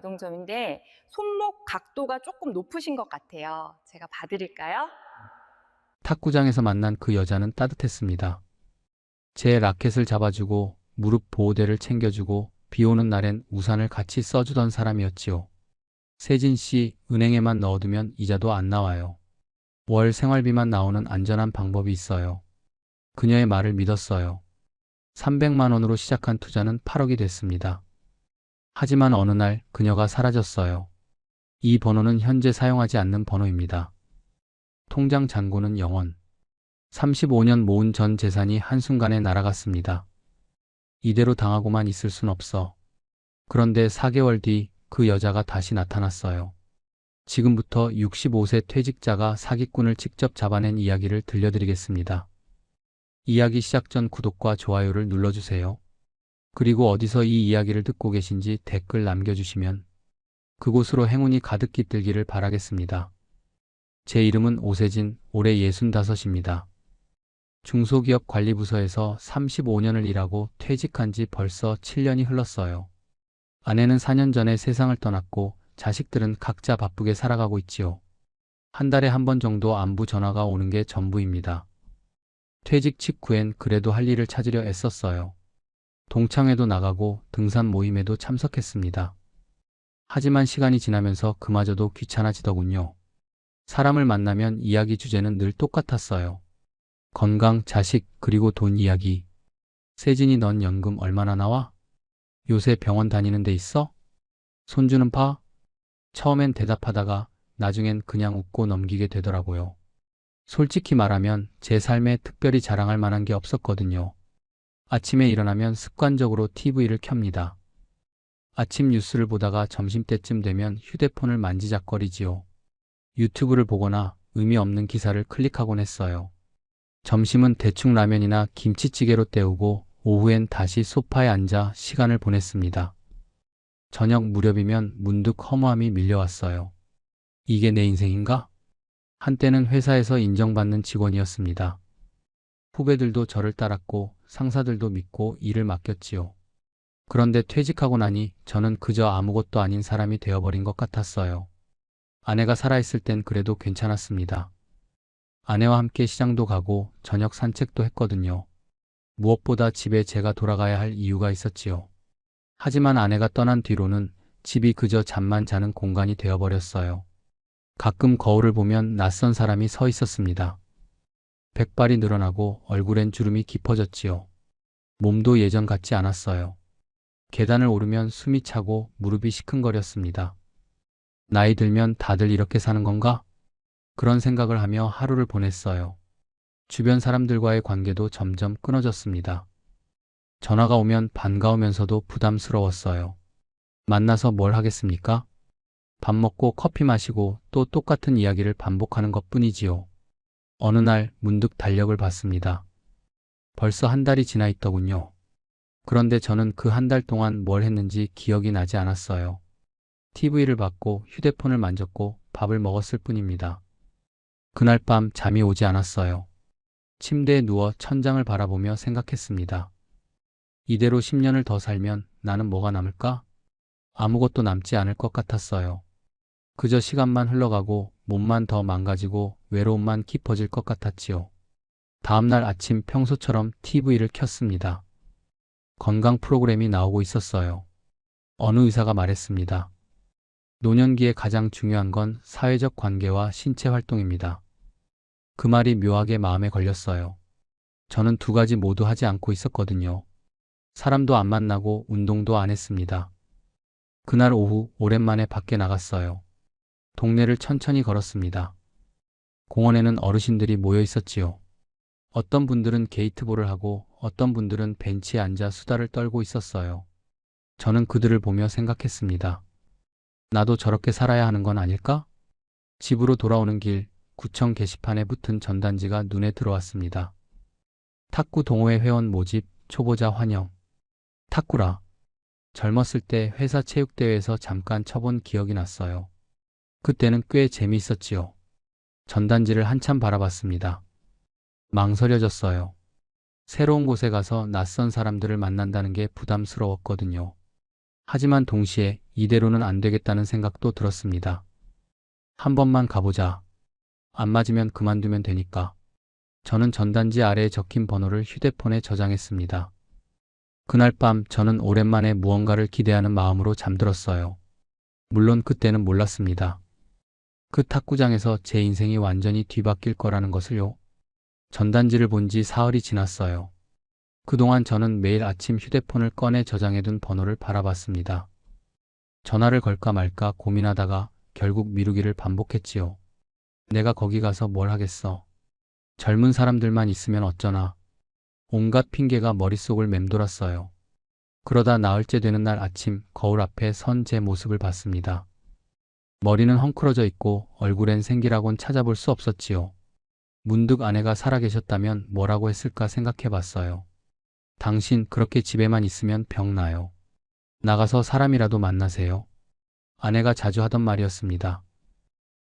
마동점인데 손목 각도가 조금 높으신 것 같아요. 제가 봐드릴까요? 탁구장에서 만난 그 여자는 따뜻했습니다. 제 라켓을 잡아주고 무릎 보호대를 챙겨주고 비 오는 날엔 우산을 같이 써주던 사람이었지요. 세진 씨, 은행에만 넣어두면 이자도 안 나와요. 월 생활비만 나오는 안전한 방법이 있어요. 그녀의 말을 믿었어요. 300만 원으로 시작한 투자는 8억이 됐습니다. 하지만 어느 날 그녀가 사라졌어요. 이 번호는 현재 사용하지 않는 번호입니다. 통장 잔고는 0원. 35년 모은 전 재산이 한순간에 날아갔습니다. 이대로 당하고만 있을 순 없어. 그런데 4개월 뒤 그 여자가 다시 나타났어요. 지금부터 65세 퇴직자가 사기꾼을 직접 잡아낸 이야기를 들려드리겠습니다. 이야기 시작 전 구독과 좋아요를 눌러주세요. 그리고 어디서 이 이야기를 듣고 계신지 댓글 남겨주시면 그곳으로 행운이 가득 깃들기를 바라겠습니다. 제 이름은 오세진, 올해 65입니다. 중소기업 관리부서에서 35년을 일하고 퇴직한 지 벌써 7년이 흘렀어요. 아내는 4년 전에 세상을 떠났고 자식들은 각자 바쁘게 살아가고 있지요. 한 달에 한 번 정도 안부 전화가 오는 게 전부입니다. 퇴직 직후엔 그래도 할 일을 찾으려 애썼어요. 동창회도 나가고 등산 모임에도 참석했습니다. 하지만 시간이 지나면서 그마저도 귀찮아지더군요. 사람을 만나면 이야기 주제는 늘 똑같았어요. 건강, 자식, 그리고 돈 이야기. 세진이 넌 연금 얼마나 나와? 요새 병원 다니는 데 있어? 손주는 봐? 처음엔 대답하다가 나중엔 그냥 웃고 넘기게 되더라고요. 솔직히 말하면 제 삶에 특별히 자랑할 만한 게 없었거든요. 아침에 일어나면 습관적으로 TV를 켭니다. 아침 뉴스를 보다가 점심때쯤 되면 휴대폰을 만지작거리지요. 유튜브를 보거나 의미 없는 기사를 클릭하곤 했어요. 점심은 대충 라면이나 김치찌개로 때우고 오후엔 다시 소파에 앉아 시간을 보냈습니다. 저녁 무렵이면 문득 허무함이 밀려왔어요. 이게 내 인생인가? 한때는 회사에서 인정받는 직원이었습니다. 후배들도 저를 따랐고 상사들도 믿고 일을 맡겼지요. 그런데 퇴직하고 나니 저는 그저 아무것도 아닌 사람이 되어버린 것 같았어요. 아내가 살아있을 땐 그래도 괜찮았습니다. 아내와 함께 시장도 가고 저녁 산책도 했거든요. 무엇보다 집에 제가 돌아가야 할 이유가 있었지요. 하지만 아내가 떠난 뒤로는 집이 그저 잠만 자는 공간이 되어버렸어요. 가끔 거울을 보면 낯선 사람이 서 있었습니다. 백발이 늘어나고 얼굴엔 주름이 깊어졌지요. 몸도 예전 같지 않았어요. 계단을 오르면 숨이 차고 무릎이 시큰거렸습니다. 나이 들면 다들 이렇게 사는 건가? 그런 생각을 하며 하루를 보냈어요. 주변 사람들과의 관계도 점점 끊어졌습니다. 전화가 오면 반가우면서도 부담스러웠어요. 만나서 뭘 하겠습니까? 밥 먹고 커피 마시고 또 똑같은 이야기를 반복하는 것뿐이지요. 어느 날 문득 달력을 봤습니다. 벌써 한 달이 지나 있더군요. 그런데 저는 그 한 달 동안 뭘 했는지 기억이 나지 않았어요. TV를 봤고 휴대폰을 만졌고 밥을 먹었을 뿐입니다. 그날 밤 잠이 오지 않았어요. 침대에 누워 천장을 바라보며 생각했습니다. 이대로 10년을 더 살면 나는 뭐가 남을까? 아무것도 남지 않을 것 같았어요. 그저 시간만 흘러가고 몸만 더 망가지고 외로움만 깊어질 것 같았지요. 다음날 아침 평소처럼 TV를 켰습니다. 건강 프로그램이 나오고 있었어요. 어느 의사가 말했습니다. 노년기에 가장 중요한 건 사회적 관계와 신체 활동입니다. 그 말이 묘하게 마음에 걸렸어요. 저는 두 가지 모두 하지 않고 있었거든요. 사람도 안 만나고 운동도 안 했습니다. 그날 오후 오랜만에 밖에 나갔어요. 동네를 천천히 걸었습니다. 공원에는 어르신들이 모여 있었지요. 어떤 분들은 게이트볼을 하고 어떤 분들은 벤치에 앉아 수다를 떨고 있었어요. 저는 그들을 보며 생각했습니다. 나도 저렇게 살아야 하는 건 아닐까? 집으로 돌아오는 길, 구청 게시판에 붙은 전단지가 눈에 들어왔습니다. 탁구 동호회 회원 모집, 초보자 환영. 탁구라. 젊었을 때 회사 체육대회에서 잠깐 쳐본 기억이 났어요. 그때는 꽤 재미있었지요. 전단지를 한참 바라봤습니다. 망설여졌어요. 새로운 곳에 가서 낯선 사람들을 만난다는 게 부담스러웠거든요. 하지만 동시에 이대로는 안 되겠다는 생각도 들었습니다. 한 번만 가보자. 안 맞으면 그만두면 되니까. 저는 전단지 아래에 적힌 번호를 휴대폰에 저장했습니다. 그날 밤 저는 오랜만에 무언가를 기대하는 마음으로 잠들었어요. 물론 그때는 몰랐습니다. 그 탁구장에서 제 인생이 완전히 뒤바뀔 거라는 것을요. 전단지를 본 지 사흘이 지났어요. 그동안 저는 매일 아침 휴대폰을 꺼내 저장해둔 번호를 바라봤습니다. 전화를 걸까 말까 고민하다가 결국 미루기를 반복했지요. 내가 거기 가서 뭘 하겠어. 젊은 사람들만 있으면 어쩌나. 온갖 핑계가 머릿속을 맴돌았어요. 그러다 나흘째 되는 날 아침 거울 앞에 선 제 모습을 봤습니다. 머리는 헝클어져 있고 얼굴엔 생기라곤 찾아볼 수 없었지요. 문득 아내가 살아계셨다면 뭐라고 했을까 생각해 봤어요. 당신 그렇게 집에만 있으면 병 나요. 나가서 사람이라도 만나세요. 아내가 자주 하던 말이었습니다.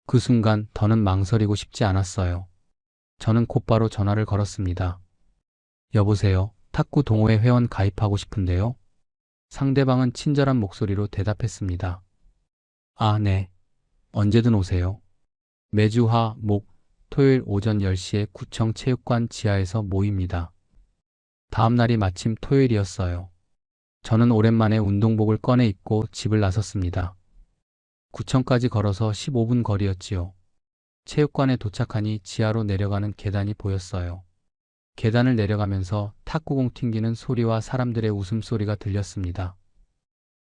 그 순간 더는 망설이고 싶지 않았어요. 저는 곧바로 전화를 걸었습니다. 여보세요. 탁구 동호회 회원 가입하고 싶은데요. 상대방은 친절한 목소리로 대답했습니다. 아, 네. 언제든 오세요. 매주 화, 목, 토요일 오전 10시에 구청 체육관 지하에서 모입니다. 다음 날이 마침 토요일이었어요. 저는 오랜만에 운동복을 꺼내 입고 집을 나섰습니다. 구청까지 걸어서 15분 거리였지요. 체육관에 도착하니 지하로 내려가는 계단이 보였어요. 계단을 내려가면서 탁구공 튕기는 소리와 사람들의 웃음소리가 들렸습니다.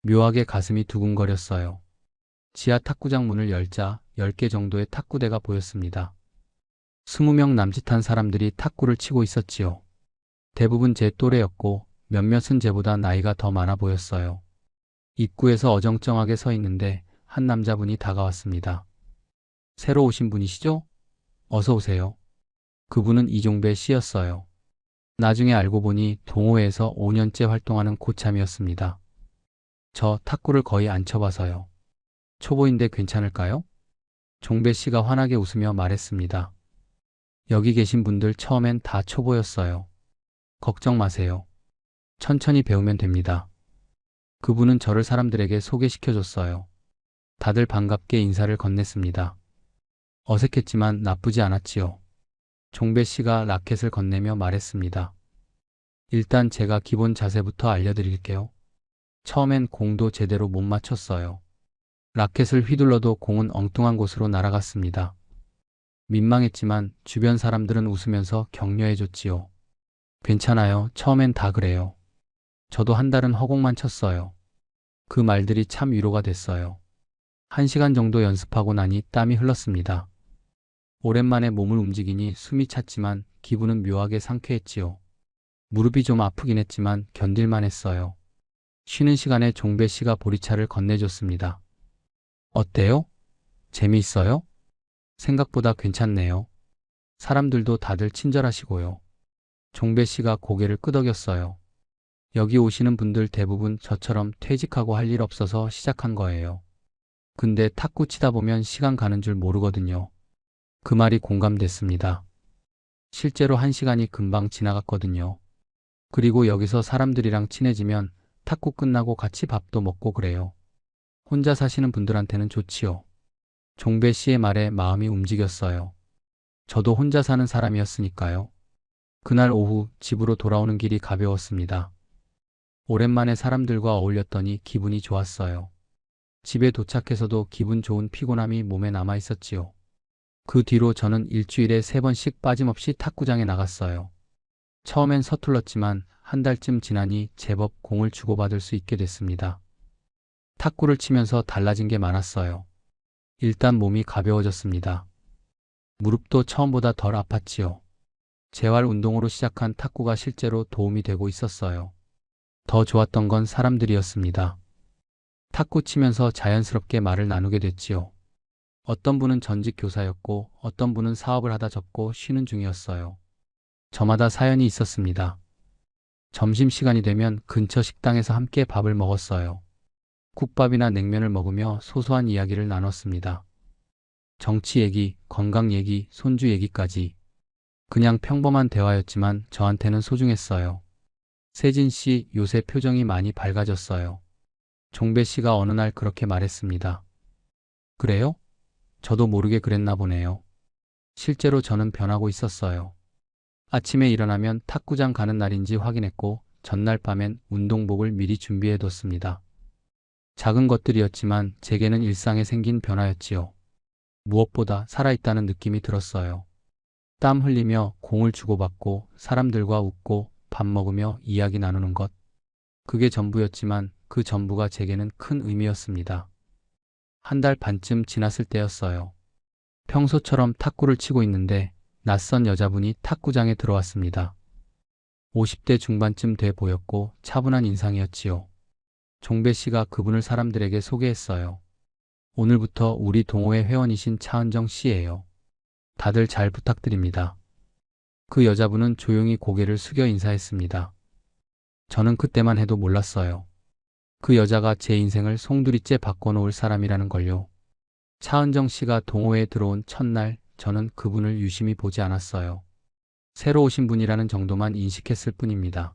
묘하게 가슴이 두근거렸어요. 지하 탁구장 문을 열자 10개 정도의 탁구대가 보였습니다. 20명 남짓한 사람들이 탁구를 치고 있었지요. 대부분 제 또래였고 몇몇은 제보다 나이가 더 많아 보였어요. 입구에서 어정쩡하게 서 있는데 한 남자분이 다가왔습니다. 새로 오신 분이시죠? 어서 오세요. 그분은 이종배 씨였어요. 나중에 알고 보니 동호회에서 5년째 활동하는 고참이었습니다. 저 탁구를 거의 안 쳐봐서요. 초보인데 괜찮을까요? 종배 씨가 환하게 웃으며 말했습니다. 여기 계신 분들 처음엔 다 초보였어요. 걱정 마세요. 천천히 배우면 됩니다. 그분은 저를 사람들에게 소개시켜줬어요. 다들 반갑게 인사를 건넸습니다. 어색했지만 나쁘지 않았지요. 종배 씨가 라켓을 건네며 말했습니다. 일단 제가 기본 자세부터 알려드릴게요. 처음엔 공도 제대로 못 맞췄어요. 라켓을 휘둘러도 공은 엉뚱한 곳으로 날아갔습니다. 민망했지만 주변 사람들은 웃으면서 격려해줬지요. 괜찮아요. 처음엔 다 그래요. 저도 한 달은 허공만 쳤어요. 그 말들이 참 위로가 됐어요. 1시간 정도 연습하고 나니 땀이 흘렀습니다. 오랜만에 몸을 움직이니 숨이 찼지만 기분은 묘하게 상쾌했지요. 무릎이 좀 아프긴 했지만 견딜만 했어요. 쉬는 시간에 종배 씨가 보리차를 건네줬습니다. 어때요? 재미있어요? 생각보다 괜찮네요. 사람들도 다들 친절하시고요. 종배 씨가 고개를 끄덕였어요. 여기 오시는 분들 대부분 저처럼 퇴직하고 할 일 없어서 시작한 거예요. 근데 탁구 치다 보면 시간 가는 줄 모르거든요. 그 말이 공감됐습니다. 실제로 1시간이 금방 지나갔거든요. 그리고 여기서 사람들이랑 친해지면 탁구 끝나고 같이 밥도 먹고 그래요. 혼자 사시는 분들한테는 좋지요. 종배 씨의 말에 마음이 움직였어요. 저도 혼자 사는 사람이었으니까요. 그날 오후 집으로 돌아오는 길이 가벼웠습니다. 오랜만에 사람들과 어울렸더니 기분이 좋았어요. 집에 도착해서도 기분 좋은 피곤함이 몸에 남아 있었지요. 그 뒤로 저는 일주일에 3번씩 빠짐없이 탁구장에 나갔어요. 처음엔 서툴렀지만 한 달쯤 지나니 제법 공을 주고받을 수 있게 됐습니다. 탁구를 치면서 달라진 게 많았어요. 일단 몸이 가벼워졌습니다. 무릎도 처음보다 덜 아팠지요. 재활 운동으로 시작한 탁구가 실제로 도움이 되고 있었어요. 더 좋았던 건 사람들이었습니다. 탁구 치면서 자연스럽게 말을 나누게 됐지요. 어떤 분은 전직 교사였고 어떤 분은 사업을 하다 접고 쉬는 중이었어요. 저마다 사연이 있었습니다. 점심시간이 되면 근처 식당에서 함께 밥을 먹었어요. 국밥이나 냉면을 먹으며 소소한 이야기를 나눴습니다. 정치 얘기, 건강 얘기, 손주 얘기까지. 그냥 평범한 대화였지만 저한테는 소중했어요. 세진 씨 요새 표정이 많이 밝아졌어요. 종배 씨가 어느 날 그렇게 말했습니다. 그래요? 저도 모르게 그랬나 보네요. 실제로 저는 변하고 있었어요. 아침에 일어나면 탁구장 가는 날인지 확인했고 전날 밤엔 운동복을 미리 준비해뒀습니다. 작은 것들이었지만 제게는 일상에 생긴 변화였지요. 무엇보다 살아있다는 느낌이 들었어요. 땀 흘리며 공을 주고받고 사람들과 웃고 밥 먹으며 이야기 나누는 것. 그게 전부였지만 그 전부가 제게는 큰 의미였습니다. 한 달 반쯤 지났을 때였어요. 평소처럼 탁구를 치고 있는데 낯선 여자분이 탁구장에 들어왔습니다. 50대 중반쯤 돼 보였고 차분한 인상이었지요. 종배 씨가 그분을 사람들에게 소개했어요. 오늘부터 우리 동호회 회원이신 차은정 씨예요. 다들 잘 부탁드립니다. 그 여자분은 조용히 고개를 숙여 인사했습니다. 저는 그때만 해도 몰랐어요. 그 여자가 제 인생을 송두리째 바꿔놓을 사람이라는 걸요. 차은정 씨가 동호회에 들어온 첫날 저는 그분을 유심히 보지 않았어요. 새로 오신 분이라는 정도만 인식했을 뿐입니다.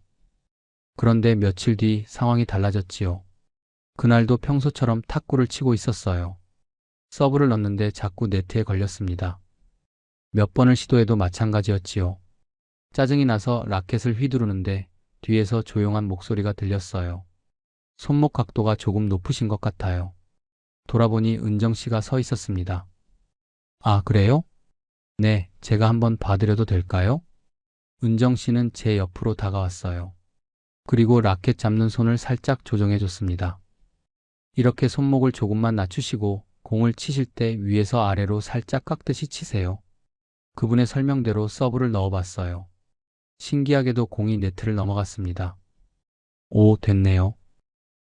그런데 며칠 뒤 상황이 달라졌지요. 그날도 평소처럼 탁구를 치고 있었어요. 서브를 넣는데 자꾸 네트에 걸렸습니다. 몇 번을 시도해도 마찬가지였지요. 짜증이 나서 라켓을 휘두르는데 뒤에서 조용한 목소리가 들렸어요. 손목 각도가 조금 높으신 것 같아요. 돌아보니 은정 씨가 서 있었습니다. 아, 그래요? 네, 제가 한번 봐드려도 될까요? 은정 씨는 제 옆으로 다가왔어요. 그리고 라켓 잡는 손을 살짝 조정해줬습니다. 이렇게 손목을 조금만 낮추시고 공을 치실 때 위에서 아래로 살짝 깎듯이 치세요. 그분의 설명대로 서브를 넣어봤어요. 신기하게도 공이 네트를 넘어갔습니다. 오, 됐네요.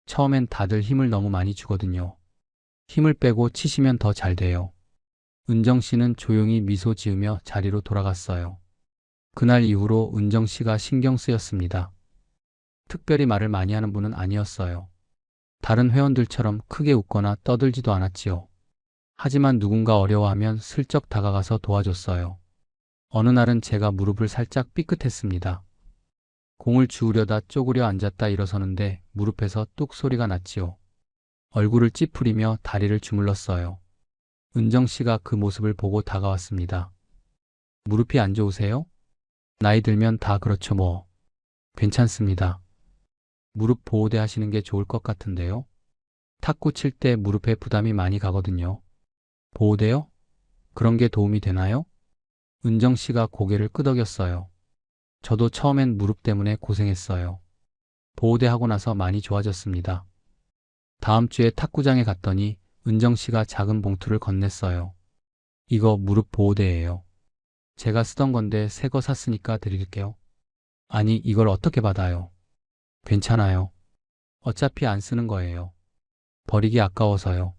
처음엔 다들 힘을 너무 많이 주거든요. 힘을 빼고 치시면 더 잘 돼요. 은정 씨는 조용히 미소 지으며 자리로 돌아갔어요. 그날 이후로 은정 씨가 신경 쓰였습니다. 특별히 말을 많이 하는 분은 아니었어요. 다른 회원들처럼 크게 웃거나 떠들지도 않았지요. 하지만 누군가 어려워하면 슬쩍 다가가서 도와줬어요. 어느 날은 제가 무릎을 살짝 삐끗했습니다. 공을 주우려다 쪼그려 앉았다 일어서는데 무릎에서 뚝 소리가 났지요. 얼굴을 찌푸리며 다리를 주물렀어요. 은정 씨가 그 모습을 보고 다가왔습니다. 무릎이 안 좋으세요? 나이 들면 다 그렇죠 뭐. 괜찮습니다. 무릎 보호대 하시는 게 좋을 것 같은데요. 탁구 칠 때 무릎에 부담이 많이 가거든요. 보호대요? 그런 게 도움이 되나요? 은정 씨가 고개를 끄덕였어요. 저도 처음엔 무릎 때문에 고생했어요. 보호대 하고 나서 많이 좋아졌습니다. 다음 주에 탁구장에 갔더니 은정 씨가 작은 봉투를 건넸어요. 이거 무릎 보호대예요. 제가 쓰던 건데 새 거 샀으니까 드릴게요. 아니, 이걸 어떻게 받아요? 괜찮아요. 어차피 안 쓰는 거예요. 버리기 아까워서요.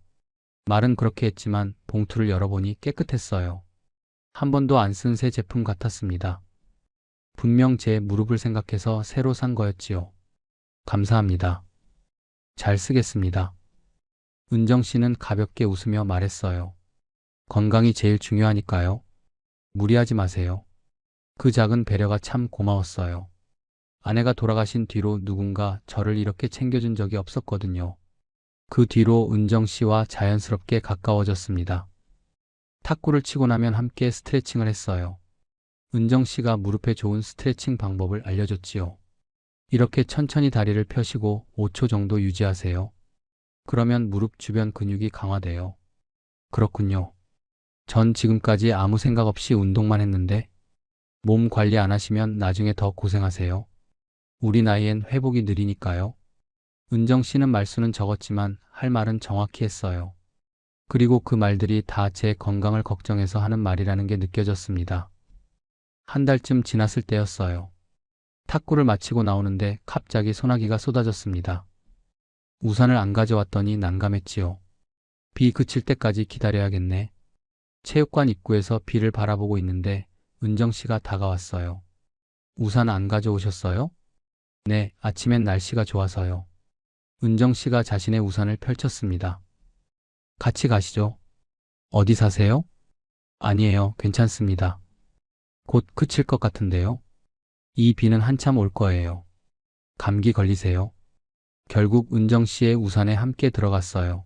말은 그렇게 했지만 봉투를 열어보니 깨끗했어요. 한 번도 안 쓴 새 제품 같았습니다. 분명 제 무릎을 생각해서 새로 산 거였지요. 감사합니다. 잘 쓰겠습니다. 은정 씨는 가볍게 웃으며 말했어요. 건강이 제일 중요하니까요. 무리하지 마세요. 그 작은 배려가 참 고마웠어요. 아내가 돌아가신 뒤로 누군가 저를 이렇게 챙겨준 적이 없었거든요. 그 뒤로 은정 씨와 자연스럽게 가까워졌습니다. 탁구를 치고 나면 함께 스트레칭을 했어요. 은정 씨가 무릎에 좋은 스트레칭 방법을 알려줬지요. 이렇게 천천히 다리를 펴시고 5초 정도 유지하세요. 그러면 무릎 주변 근육이 강화돼요. 그렇군요. 전 지금까지 아무 생각 없이 운동만 했는데 몸 관리 안 하시면 나중에 더 고생하세요. 우리 나이엔 회복이 느리니까요. 은정 씨는 말수는 적었지만 할 말은 정확히 했어요. 그리고 그 말들이 다 제 건강을 걱정해서 하는 말이라는 게 느껴졌습니다. 한 달쯤 지났을 때였어요. 탁구를 마치고 나오는데 갑자기 소나기가 쏟아졌습니다. 우산을 안 가져왔더니 난감했지요. 비 그칠 때까지 기다려야겠네. 체육관 입구에서 비를 바라보고 있는데 은정 씨가 다가왔어요. 우산 안 가져오셨어요? 네, 아침엔 날씨가 좋아서요. 은정 씨가 자신의 우산을 펼쳤습니다. 같이 가시죠. 어디 사세요? 아니에요, 괜찮습니다. 곧 그칠 것 같은데요. 이 비는 한참 올 거예요. 감기 걸리세요? 결국 은정 씨의 우산에 함께 들어갔어요.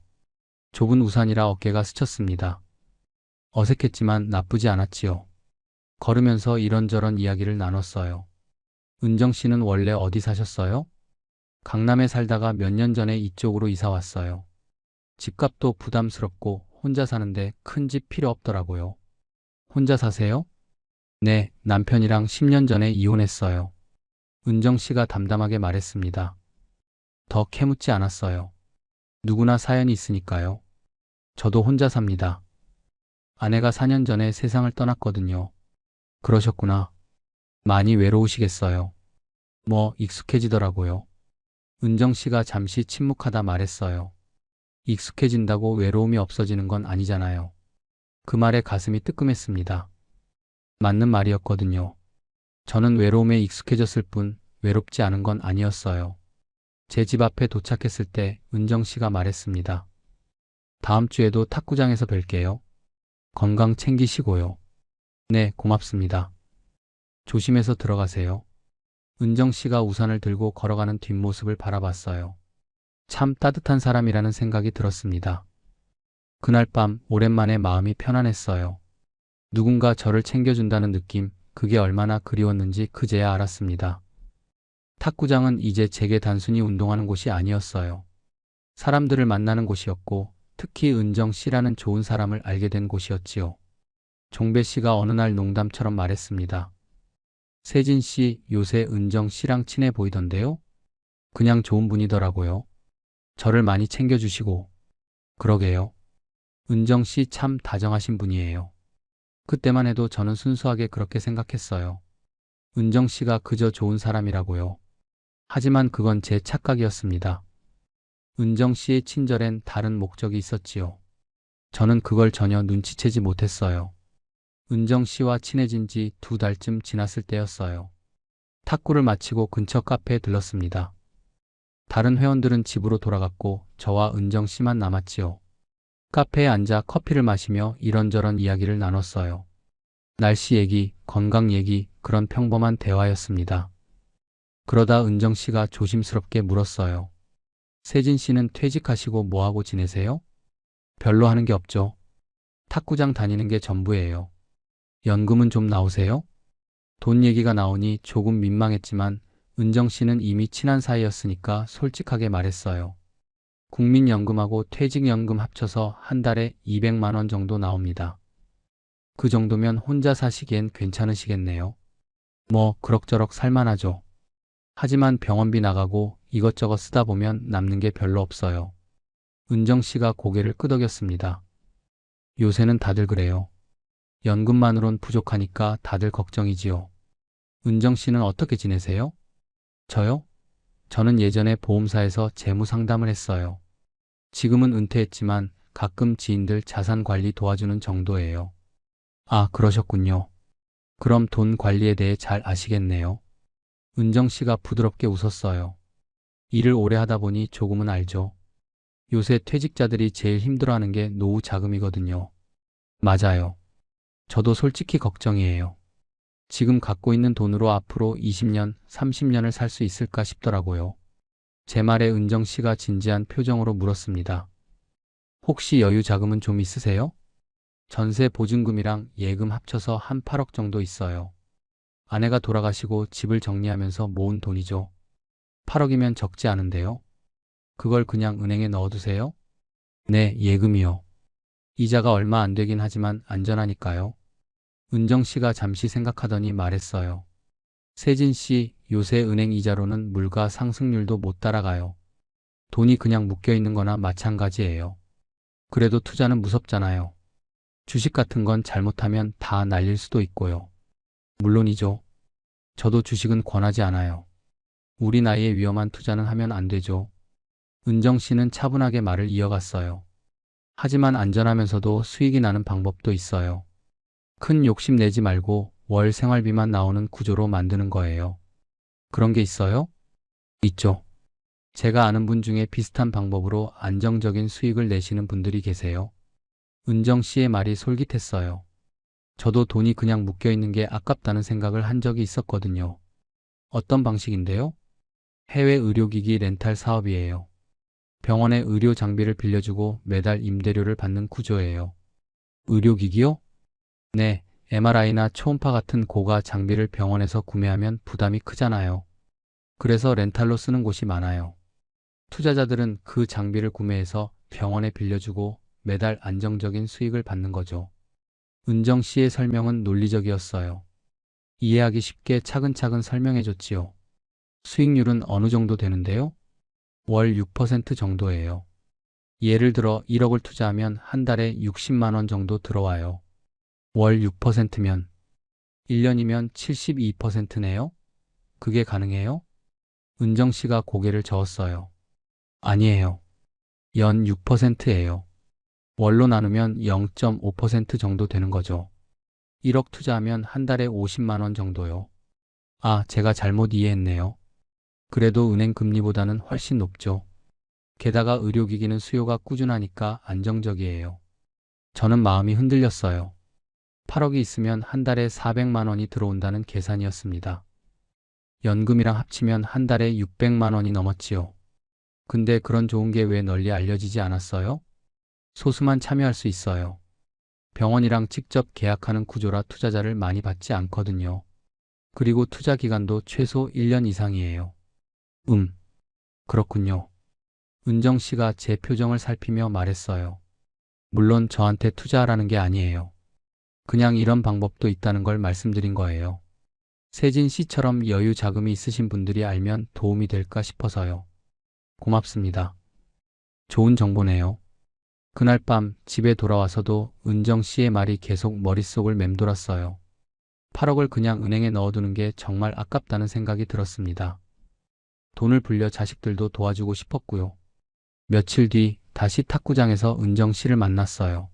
좁은 우산이라 어깨가 스쳤습니다. 어색했지만 나쁘지 않았지요. 걸으면서 이런저런 이야기를 나눴어요. 은정 씨는 원래 어디 사셨어요? 강남에 살다가 몇 년 전에 이쪽으로 이사 왔어요. 집값도 부담스럽고 혼자 사는데 큰 집 필요 없더라고요. 혼자 사세요? 네, 남편이랑 10년 전에 이혼했어요. 은정 씨가 담담하게 말했습니다. 더 캐묻지 않았어요. 누구나 사연이 있으니까요. 저도 혼자 삽니다. 아내가 4년 전에 세상을 떠났거든요. 그러셨구나. 많이 외로우시겠어요. 뭐 익숙해지더라고요. 은정 씨가 잠시 침묵하다 말했어요. 익숙해진다고 외로움이 없어지는 건 아니잖아요. 그 말에 가슴이 뜨끔했습니다. 맞는 말이었거든요. 저는 외로움에 익숙해졌을 뿐 외롭지 않은 건 아니었어요. 제 집 앞에 도착했을 때 은정 씨가 말했습니다. 다음 주에도 탁구장에서 뵐게요. 건강 챙기시고요. 네, 고맙습니다. 조심해서 들어가세요. 은정 씨가 우산을 들고 걸어가는 뒷모습을 바라봤어요. 참 따뜻한 사람이라는 생각이 들었습니다. 그날 밤 오랜만에 마음이 편안했어요. 누군가 저를 챙겨준다는 느낌, 그게 얼마나 그리웠는지 그제야 알았습니다. 탁구장은 이제 제게 단순히 운동하는 곳이 아니었어요. 사람들을 만나는 곳이었고, 특히 은정 씨라는 좋은 사람을 알게 된 곳이었지요. 종배 씨가 어느 날 농담처럼 말했습니다. 세진 씨, 요새 은정 씨랑 친해 보이던데요? 그냥 좋은 분이더라고요. 저를 많이 챙겨주시고. 그러게요. 은정 씨 참 다정하신 분이에요. 그때만 해도 저는 순수하게 그렇게 생각했어요. 은정 씨가 그저 좋은 사람이라고요. 하지만 그건 제 착각이었습니다. 은정 씨의 친절엔 다른 목적이 있었지요. 저는 그걸 전혀 눈치채지 못했어요. 은정 씨와 친해진 지 2달쯤 지났을 때였어요. 탁구를 마치고 근처 카페에 들렀습니다. 다른 회원들은 집으로 돌아갔고 저와 은정 씨만 남았지요. 카페에 앉아 커피를 마시며 이런저런 이야기를 나눴어요. 날씨 얘기, 건강 얘기, 그런 평범한 대화였습니다. 그러다 은정 씨가 조심스럽게 물었어요. 세진 씨는 퇴직하시고 뭐하고 지내세요? 별로 하는 게 없죠. 탁구장 다니는 게 전부예요. 연금은 좀 나오세요? 돈 얘기가 나오니 조금 민망했지만 은정 씨는 이미 친한 사이였으니까 솔직하게 말했어요. 국민연금하고 퇴직연금 합쳐서 한 달에 200만 원 정도 나옵니다. 그 정도면 혼자 사시기엔 괜찮으시겠네요. 뭐 그럭저럭 살만하죠. 하지만 병원비 나가고 이것저것 쓰다 보면 남는 게 별로 없어요. 은정 씨가 고개를 끄덕였습니다. 요새는 다들 그래요. 연금만으론 부족하니까 다들 걱정이지요. 은정 씨는 어떻게 지내세요? 저요? 저는 예전에 보험사에서 재무 상담을 했어요. 지금은 은퇴했지만 가끔 지인들 자산 관리 도와주는 정도예요. 아, 그러셨군요. 그럼 돈 관리에 대해 잘 아시겠네요. 은정 씨가 부드럽게 웃었어요. 일을 오래 하다 보니 조금은 알죠. 요새 퇴직자들이 제일 힘들어하는 게 노후 자금이거든요. 맞아요. 저도 솔직히 걱정이에요. 지금 갖고 있는 돈으로 앞으로 20년, 30년을 살 수 있을까 싶더라고요. 제 말에 은정 씨가 진지한 표정으로 물었습니다. 혹시 여유 자금은 좀 있으세요? 전세 보증금이랑 예금 합쳐서 한 8억 정도 있어요. 아내가 돌아가시고 집을 정리하면서 모은 돈이죠. 8억이면 적지 않은데요. 그걸 그냥 은행에 넣어두세요? 네, 예금이요. 이자가 얼마 안 되긴 하지만 안전하니까요. 은정 씨가 잠시 생각하더니 말했어요. 세진 씨, 요새 은행 이자로는 물가 상승률도 못 따라가요. 돈이 그냥 묶여 있는 거나 마찬가지예요. 그래도 투자는 무섭잖아요. 주식 같은 건 잘못하면 다 날릴 수도 있고요. 물론이죠. 저도 주식은 권하지 않아요. 우리 나이에 위험한 투자는 하면 안 되죠. 은정 씨는 차분하게 말을 이어갔어요. 하지만 안전하면서도 수익이 나는 방법도 있어요. 큰 욕심 내지 말고 월 생활비만 나오는 구조로 만드는 거예요. 그런 게 있어요? 있죠. 제가 아는 분 중에 비슷한 방법으로 안정적인 수익을 내시는 분들이 계세요. 은정 씨의 말이 솔깃했어요. 저도 돈이 그냥 묶여 있는 게 아깝다는 생각을 한 적이 있었거든요. 어떤 방식인데요? 해외 의료기기 렌탈 사업이에요. 병원에 의료 장비를 빌려주고 매달 임대료를 받는 구조예요. 의료기기요? 네, MRI나 초음파 같은 고가 장비를 병원에서 구매하면 부담이 크잖아요. 그래서 렌탈로 쓰는 곳이 많아요. 투자자들은 그 장비를 구매해서 병원에 빌려주고 매달 안정적인 수익을 받는 거죠. 은정 씨의 설명은 논리적이었어요. 이해하기 쉽게 차근차근 설명해줬지요. 수익률은 어느 정도 되는데요? 월 6% 정도예요. 예를 들어 1억을 투자하면 한 달에 60만 원 정도 들어와요. 월 6%면 1년이면 72%네요? 그게 가능해요? 은정 씨가 고개를 저었어요. 아니에요. 연 6%예요. 월로 나누면 0.5% 정도 되는 거죠. 1억 투자하면 한 달에 50만 원 정도요. 아, 제가 잘못 이해했네요. 그래도 은행 금리보다는 훨씬 높죠. 게다가 의료기기는 수요가 꾸준하니까 안정적이에요. 저는 마음이 흔들렸어요. 8억이 있으면 한 달에 400만 원이 들어온다는 계산이었습니다. 연금이랑 합치면 한 달에 600만 원이 넘었지요. 근데 그런 좋은 게 왜 널리 알려지지 않았어요? 소수만 참여할 수 있어요. 병원이랑 직접 계약하는 구조라 투자자를 많이 받지 않거든요. 그리고 투자 기간도 최소 1년 이상이에요. 그렇군요. 은정 씨가 제 표정을 살피며 말했어요. 물론 저한테 투자하라는 게 아니에요. 그냥 이런 방법도 있다는 걸 말씀드린 거예요. 세진 씨처럼 여유 자금이 있으신 분들이 알면 도움이 될까 싶어서요. 고맙습니다. 좋은 정보네요. 그날 밤 집에 돌아와서도 은정 씨의 말이 계속 머릿속을 맴돌았어요. 8억을 그냥 은행에 넣어두는 게 정말 아깝다는 생각이 들었습니다. 돈을 불려 자식들도 도와주고 싶었고요. 며칠 뒤 다시 탁구장에서 은정 씨를 만났어요.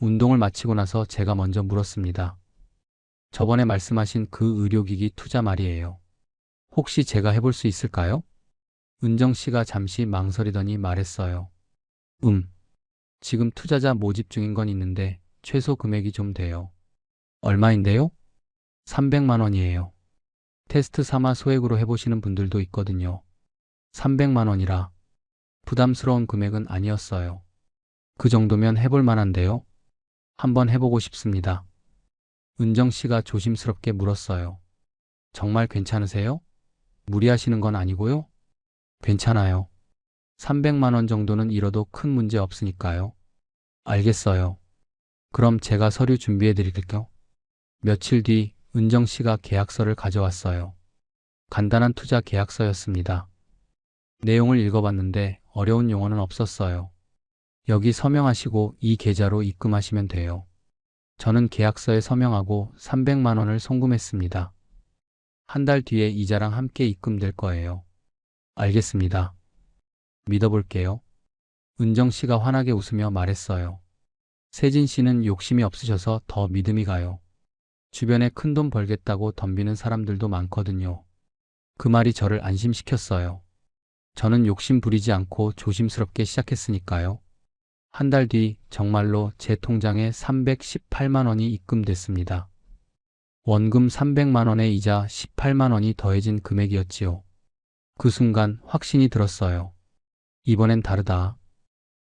운동을 마치고 나서 제가 먼저 물었습니다. 저번에 말씀하신 그 의료기기 투자 말이에요. 혹시 제가 해볼 수 있을까요? 은정 씨가 잠시 망설이더니 말했어요. 지금 투자자 모집 중인 건 있는데 최소 금액이 좀 돼요. 얼마인데요? 300만 원이에요. 테스트 삼아 소액으로 해보시는 분들도 있거든요. 300만 원이라 부담스러운 금액은 아니었어요. 그 정도면 해볼 만한데요? 한번 해보고 싶습니다. 은정 씨가 조심스럽게 물었어요. 정말 괜찮으세요? 무리하시는 건 아니고요? 괜찮아요. 300만 원 정도는 잃어도 큰 문제 없으니까요. 알겠어요. 그럼 제가 서류 준비해 드릴게요. 며칠 뒤 은정 씨가 계약서를 가져왔어요. 간단한 투자 계약서였습니다. 내용을 읽어봤는데 어려운 용어는 없었어요. 여기 서명하시고 이 계좌로 입금하시면 돼요. 저는 계약서에 서명하고 300만 원을 송금했습니다. 한 달 뒤에 이자랑 함께 입금될 거예요. 알겠습니다. 믿어볼게요. 은정 씨가 환하게 웃으며 말했어요. 세진 씨는 욕심이 없으셔서 더 믿음이 가요. 주변에 큰돈 벌겠다고 덤비는 사람들도 많거든요. 그 말이 저를 안심시켰어요. 저는 욕심 부리지 않고 조심스럽게 시작했으니까요. 한 달 뒤 정말로 제 통장에 318만 원이 입금됐습니다. 원금 300만 원에 이자 18만 원이 더해진 금액이었지요. 그 순간 확신이 들었어요. 이번엔 다르다.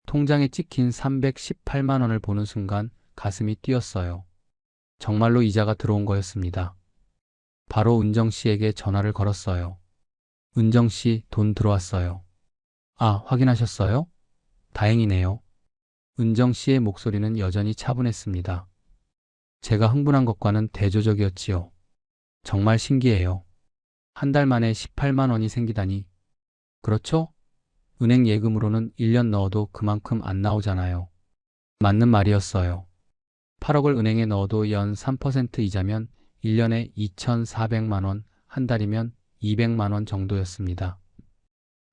통장에 찍힌 318만 원을 보는 순간 가슴이 뛰었어요. 정말로 이자가 들어온 거였습니다. 바로 은정 씨에게 전화를 걸었어요. 은정 씨, 돈 들어왔어요. 아, 확인하셨어요? 다행이네요. 은정 씨의 목소리는 여전히 차분했습니다. 제가 흥분한 것과는 대조적이었지요. 정말 신기해요. 한 달 만에 18만 원이 생기다니. 그렇죠? 은행 예금으로는 1년 넣어도 그만큼 안 나오잖아요. 맞는 말이었어요. 8억을 은행에 넣어도 연 3% 이자면 1년에 2,400만 원, 한 달이면 200만 원 정도였습니다.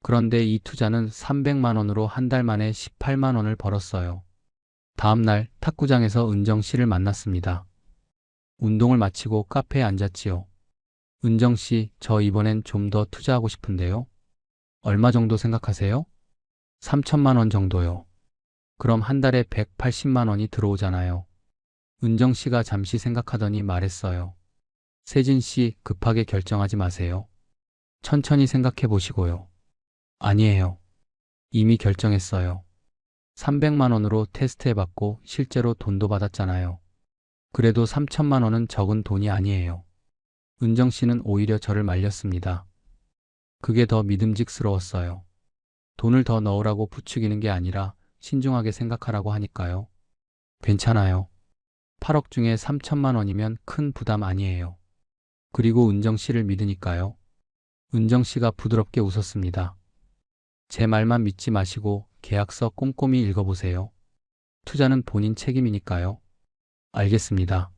그런데 이 투자는 300만 원으로 한 달 만에 18만 원을 벌었어요. 다음 날 탁구장에서 은정 씨를 만났습니다. 운동을 마치고 카페에 앉았지요. 은정 씨, 저 이번엔 좀 더 투자하고 싶은데요. 얼마 정도 생각하세요? 3천만 원 정도요. 그럼 한 달에 180만 원이 들어오잖아요. 은정 씨가 잠시 생각하더니 말했어요. 세진 씨, 급하게 결정하지 마세요. 천천히 생각해 보시고요. 아니에요. 이미 결정했어요. 300만 원으로 테스트해봤고 실제로 돈도 받았잖아요. 그래도 3천만 원은 적은 돈이 아니에요. 은정 씨는 오히려 저를 말렸습니다. 그게 더 믿음직스러웠어요. 돈을 더 넣으라고 부추기는 게 아니라 신중하게 생각하라고 하니까요. 괜찮아요. 8억 중에 3천만 원이면 큰 부담 아니에요. 그리고 은정 씨를 믿으니까요. 은정 씨가 부드럽게 웃었습니다. 제 말만 믿지 마시고 계약서 꼼꼼히 읽어보세요. 투자는 본인 책임이니까요. 알겠습니다.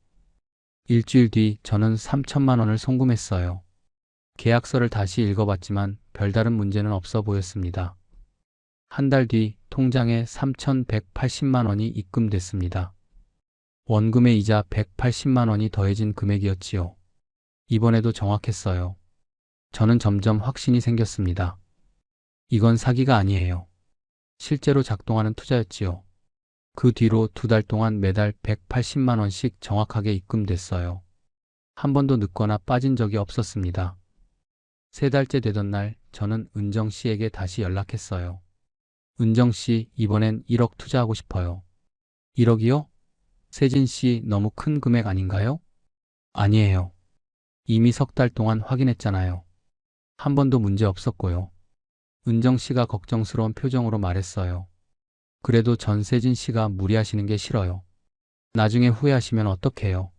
일주일 뒤 저는 3천만 원을 송금했어요. 계약서를 다시 읽어봤지만 별다른 문제는 없어 보였습니다. 한 달 뒤 통장에 3,180만 원이 입금됐습니다. 원금의 이자 180만 원이 더해진 금액이었지요. 이번에도 정확했어요. 저는 점점 확신이 생겼습니다. 이건 사기가 아니에요. 실제로 작동하는 투자였지요. 그 뒤로 2달 동안 매달 180만 원씩 정확하게 입금됐어요. 한 번도 늦거나 빠진 적이 없었습니다. 3달째 되던 날 저는 은정 씨에게 다시 연락했어요. 은정 씨, 이번엔 1억 투자하고 싶어요. 1억이요? 세진 씨, 너무 큰 금액 아닌가요? 아니에요. 이미 3달 동안 확인했잖아요. 한 번도 문제 없었고요. 은정 씨가 걱정스러운 표정으로 말했어요. 그래도 전세진 씨가 무리하시는 게 싫어요. 나중에 후회하시면 어떡해요?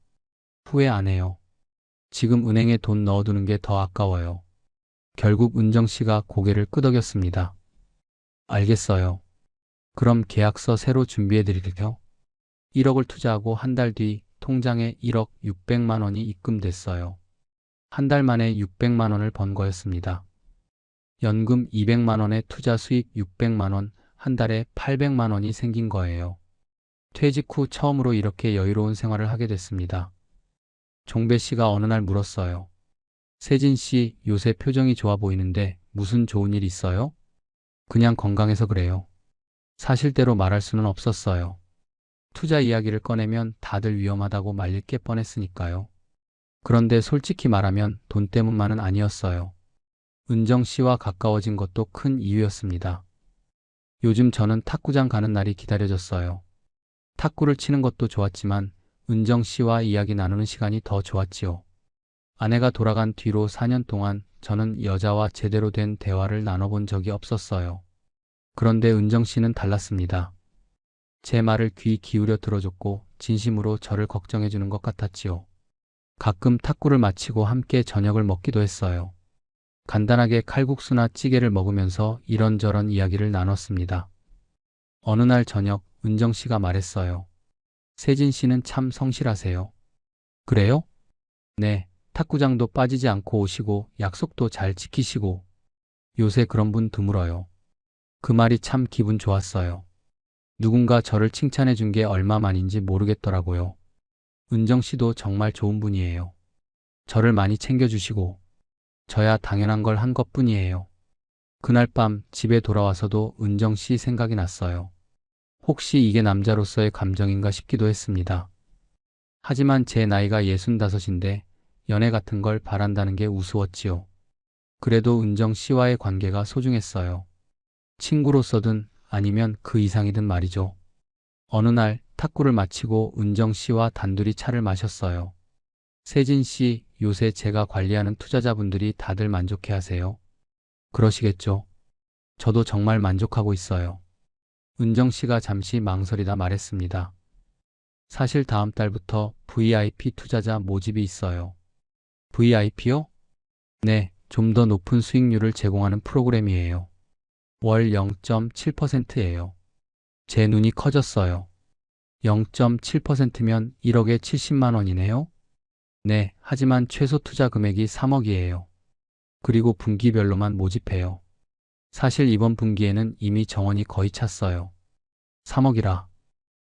후회 안 해요. 지금 은행에 돈 넣어두는 게 더 아까워요. 결국 은정 씨가 고개를 끄덕였습니다. 알겠어요. 그럼 계약서 새로 준비해 드릴게요. 1억을 투자하고 한 달 뒤 통장에 1억 600만 원이 입금됐어요. 한 달 만에 600만 원을 번 거였습니다. 연금 200만 원에 투자 수익 600만 원, 한 달에 800만 원이 생긴 거예요. 퇴직 후 처음으로 이렇게 여유로운 생활을 하게 됐습니다. 종배 씨가 어느 날 물었어요. 세진 씨, 요새 표정이 좋아 보이는데 무슨 좋은 일 있어요? 그냥 건강해서 그래요. 사실대로 말할 수는 없었어요. 투자 이야기를 꺼내면 다들 위험하다고 말릴 게 뻔했으니까요. 그런데 솔직히 말하면 돈 때문만은 아니었어요. 은정 씨와 가까워진 것도 큰 이유였습니다. 요즘 저는 탁구장 가는 날이 기다려졌어요. 탁구를 치는 것도 좋았지만 은정 씨와 이야기 나누는 시간이 더 좋았지요. 아내가 돌아간 뒤로 4년 동안 저는 여자와 제대로 된 대화를 나눠본 적이 없었어요. 그런데 은정 씨는 달랐습니다. 제 말을 귀 기울여 들어줬고 진심으로 저를 걱정해 주는 것 같았지요. 가끔 탁구를 마치고 함께 저녁을 먹기도 했어요. 간단하게 칼국수나 찌개를 먹으면서 이런저런 이야기를 나눴습니다. 어느 날 저녁 은정 씨가 말했어요. 세진 씨는 참 성실하세요. 그래요? 네, 탁구장도 빠지지 않고 오시고 약속도 잘 지키시고 요새 그런 분 드물어요. 그 말이 참 기분 좋았어요. 누군가 저를 칭찬해 준 게 얼마만인지 모르겠더라고요. 은정 씨도 정말 좋은 분이에요. 저를 많이 챙겨주시고 저야 당연한 걸 한 것뿐이에요. 그날 밤 집에 돌아와서도 은정 씨 생각이 났어요. 혹시 이게 남자로서의 감정인가 싶기도 했습니다. 하지만 제 나이가 65인데 연애 같은 걸 바란다는 게 우스웠지요. 그래도 은정 씨와의 관계가 소중했어요. 친구로서든 아니면 그 이상이든 말이죠. 어느 날 탁구를 마치고 은정 씨와 단둘이 차를 마셨어요. 세진 씨, 요새 제가 관리하는 투자자분들이 다들 만족해 하세요. 그러시겠죠. 저도 정말 만족하고 있어요. 은정 씨가 잠시 망설이다 말했습니다. 사실 다음 달부터 VIP 투자자 모집이 있어요. VIP요? 네, 좀 더 높은 수익률을 제공하는 프로그램이에요. 월 0.7%예요. 제 눈이 커졌어요. 0.7%면 1억에 70만 원이네요? 네, 하지만 최소 투자 금액이 3억이에요. 그리고 분기별로만 모집해요. 사실 이번 분기에는 이미 정원이 거의 찼어요. 3억이라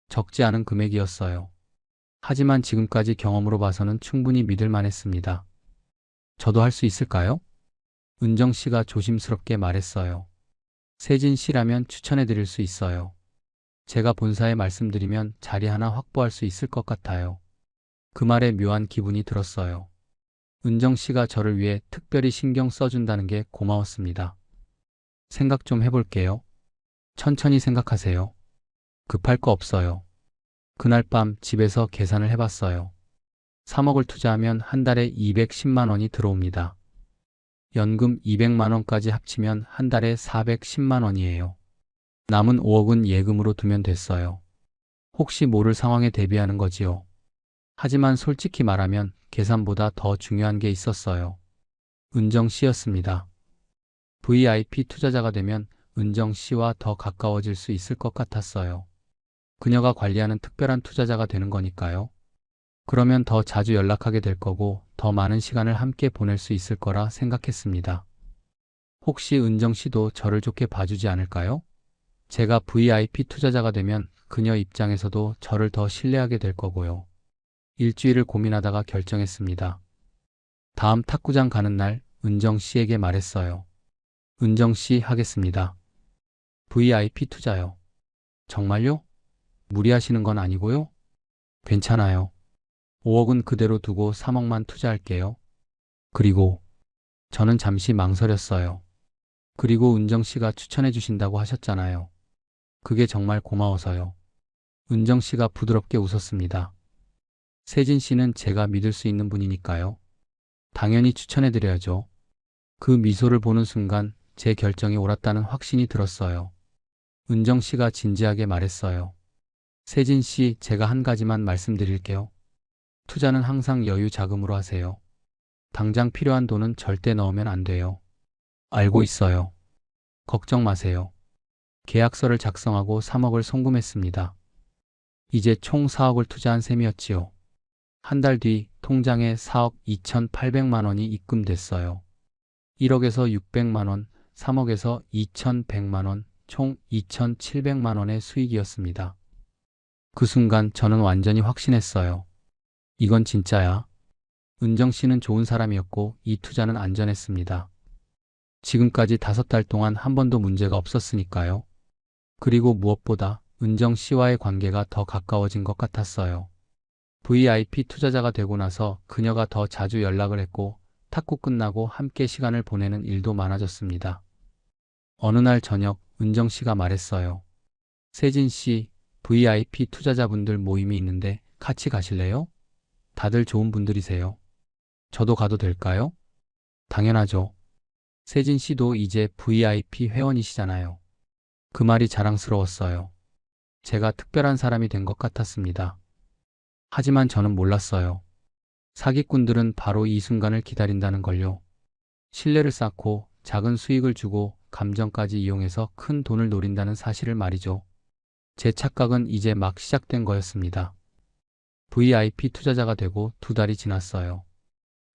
적지 않은 금액이었어요. 하지만 지금까지 경험으로 봐서는 충분히 믿을 만했습니다. 저도 할 수 있을까요? 은정 씨가 조심스럽게 말했어요. 세진 씨라면 추천해 드릴 수 있어요. 제가 본사에 말씀드리면 자리 하나 확보할 수 있을 것 같아요. 그 말에 묘한 기분이 들었어요. 은정 씨가 저를 위해 특별히 신경 써준다는 게 고마웠습니다. 생각 좀 해볼게요. 천천히 생각하세요. 급할 거 없어요. 그날 밤 집에서 계산을 해봤어요. 3억을 투자하면 한 달에 210만 원이 들어옵니다. 연금 200만 원까지 합치면 한 달에 410만 원이에요. 남은 5억은 예금으로 두면 됐어요. 혹시 모를 상황에 대비하는 거지요. 하지만 솔직히 말하면 계산보다 더 중요한 게 있었어요. 은정 씨였습니다. VIP 투자자가 되면 은정 씨와 더 가까워질 수 있을 것 같았어요. 그녀가 관리하는 특별한 투자자가 되는 거니까요. 그러면 더 자주 연락하게 될 거고 더 많은 시간을 함께 보낼 수 있을 거라 생각했습니다. 혹시 은정 씨도 저를 좋게 봐주지 않을까요? 제가 VIP 투자자가 되면 그녀 입장에서도 저를 더 신뢰하게 될 거고요. 일주일을 고민하다가 결정했습니다. 다음 탁구장 가는 날 은정 씨에게 말했어요. 은정 씨 하겠습니다. VIP 투자요. 정말요? 무리하시는 건 아니고요? 괜찮아요. 5억은 그대로 두고 3억만 투자할게요. 그리고 저는 잠시 망설였어요. 그리고 은정 씨가 추천해 주신다고 하셨잖아요. 그게 정말 고마워서요. 은정 씨가 부드럽게 웃었습니다. 세진 씨는 제가 믿을 수 있는 분이니까요. 당연히 추천해 드려야죠. 그 미소를 보는 순간 제 결정이 옳았다는 확신이 들었어요. 은정 씨가 진지하게 말했어요. 세진 씨, 제가 한 가지만 말씀드릴게요. 투자는 항상 여유 자금으로 하세요. 당장 필요한 돈은 절대 넣으면 안 돼요. 알고 있어요. 걱정 마세요. 계약서를 작성하고 3억을 송금했습니다. 이제 총 4억을 투자한 셈이었지요. 한 달 뒤 통장에 4억 2,800만 원이 입금됐어요. 1억에서 600만 원, 3억에서 2,100만 원, 총 2,700만 원의 수익이었습니다. 그 순간 저는 완전히 확신했어요. 이건 진짜야. 은정 씨는 좋은 사람이었고 이 투자는 안전했습니다. 지금까지 5달 동안 한 번도 문제가 없었으니까요. 그리고 무엇보다 은정 씨와의 관계가 더 가까워진 것 같았어요. VIP 투자자가 되고 나서 그녀가 더 자주 연락을 했고 탁구 끝나고 함께 시간을 보내는 일도 많아졌습니다. 어느 날 저녁 은정 씨가 말했어요. 세진 씨, VIP 투자자분들 모임이 있는데 같이 가실래요? 다들 좋은 분들이세요. 저도 가도 될까요? 당연하죠. 세진 씨도 이제 VIP 회원이시잖아요. 그 말이 자랑스러웠어요. 제가 특별한 사람이 된 것 같았습니다. 하지만 저는 몰랐어요. 사기꾼들은 바로 이 순간을 기다린다는 걸요. 신뢰를 쌓고 작은 수익을 주고 감정까지 이용해서 큰 돈을 노린다는 사실을 말이죠. 제 착각은 이제 막 시작된 거였습니다. VIP 투자자가 되고 2달이 지났어요.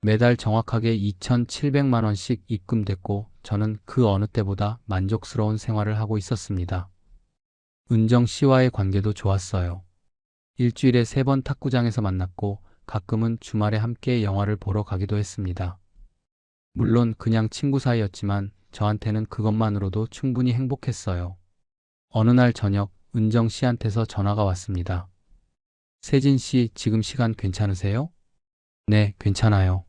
매달 정확하게 2,700만 원씩 입금됐고 저는 그 어느 때보다 만족스러운 생활을 하고 있었습니다. 은정 씨와의 관계도 좋았어요. 일주일에 3번 탁구장에서 만났고 가끔은 주말에 함께 영화를 보러 가기도 했습니다. 물론 그냥 친구 사이였지만 저한테는 그것만으로도 충분히 행복했어요. 어느 날 저녁 은정 씨한테서 전화가 왔습니다. 세진 씨, 지금 시간 괜찮으세요? 네, 괜찮아요.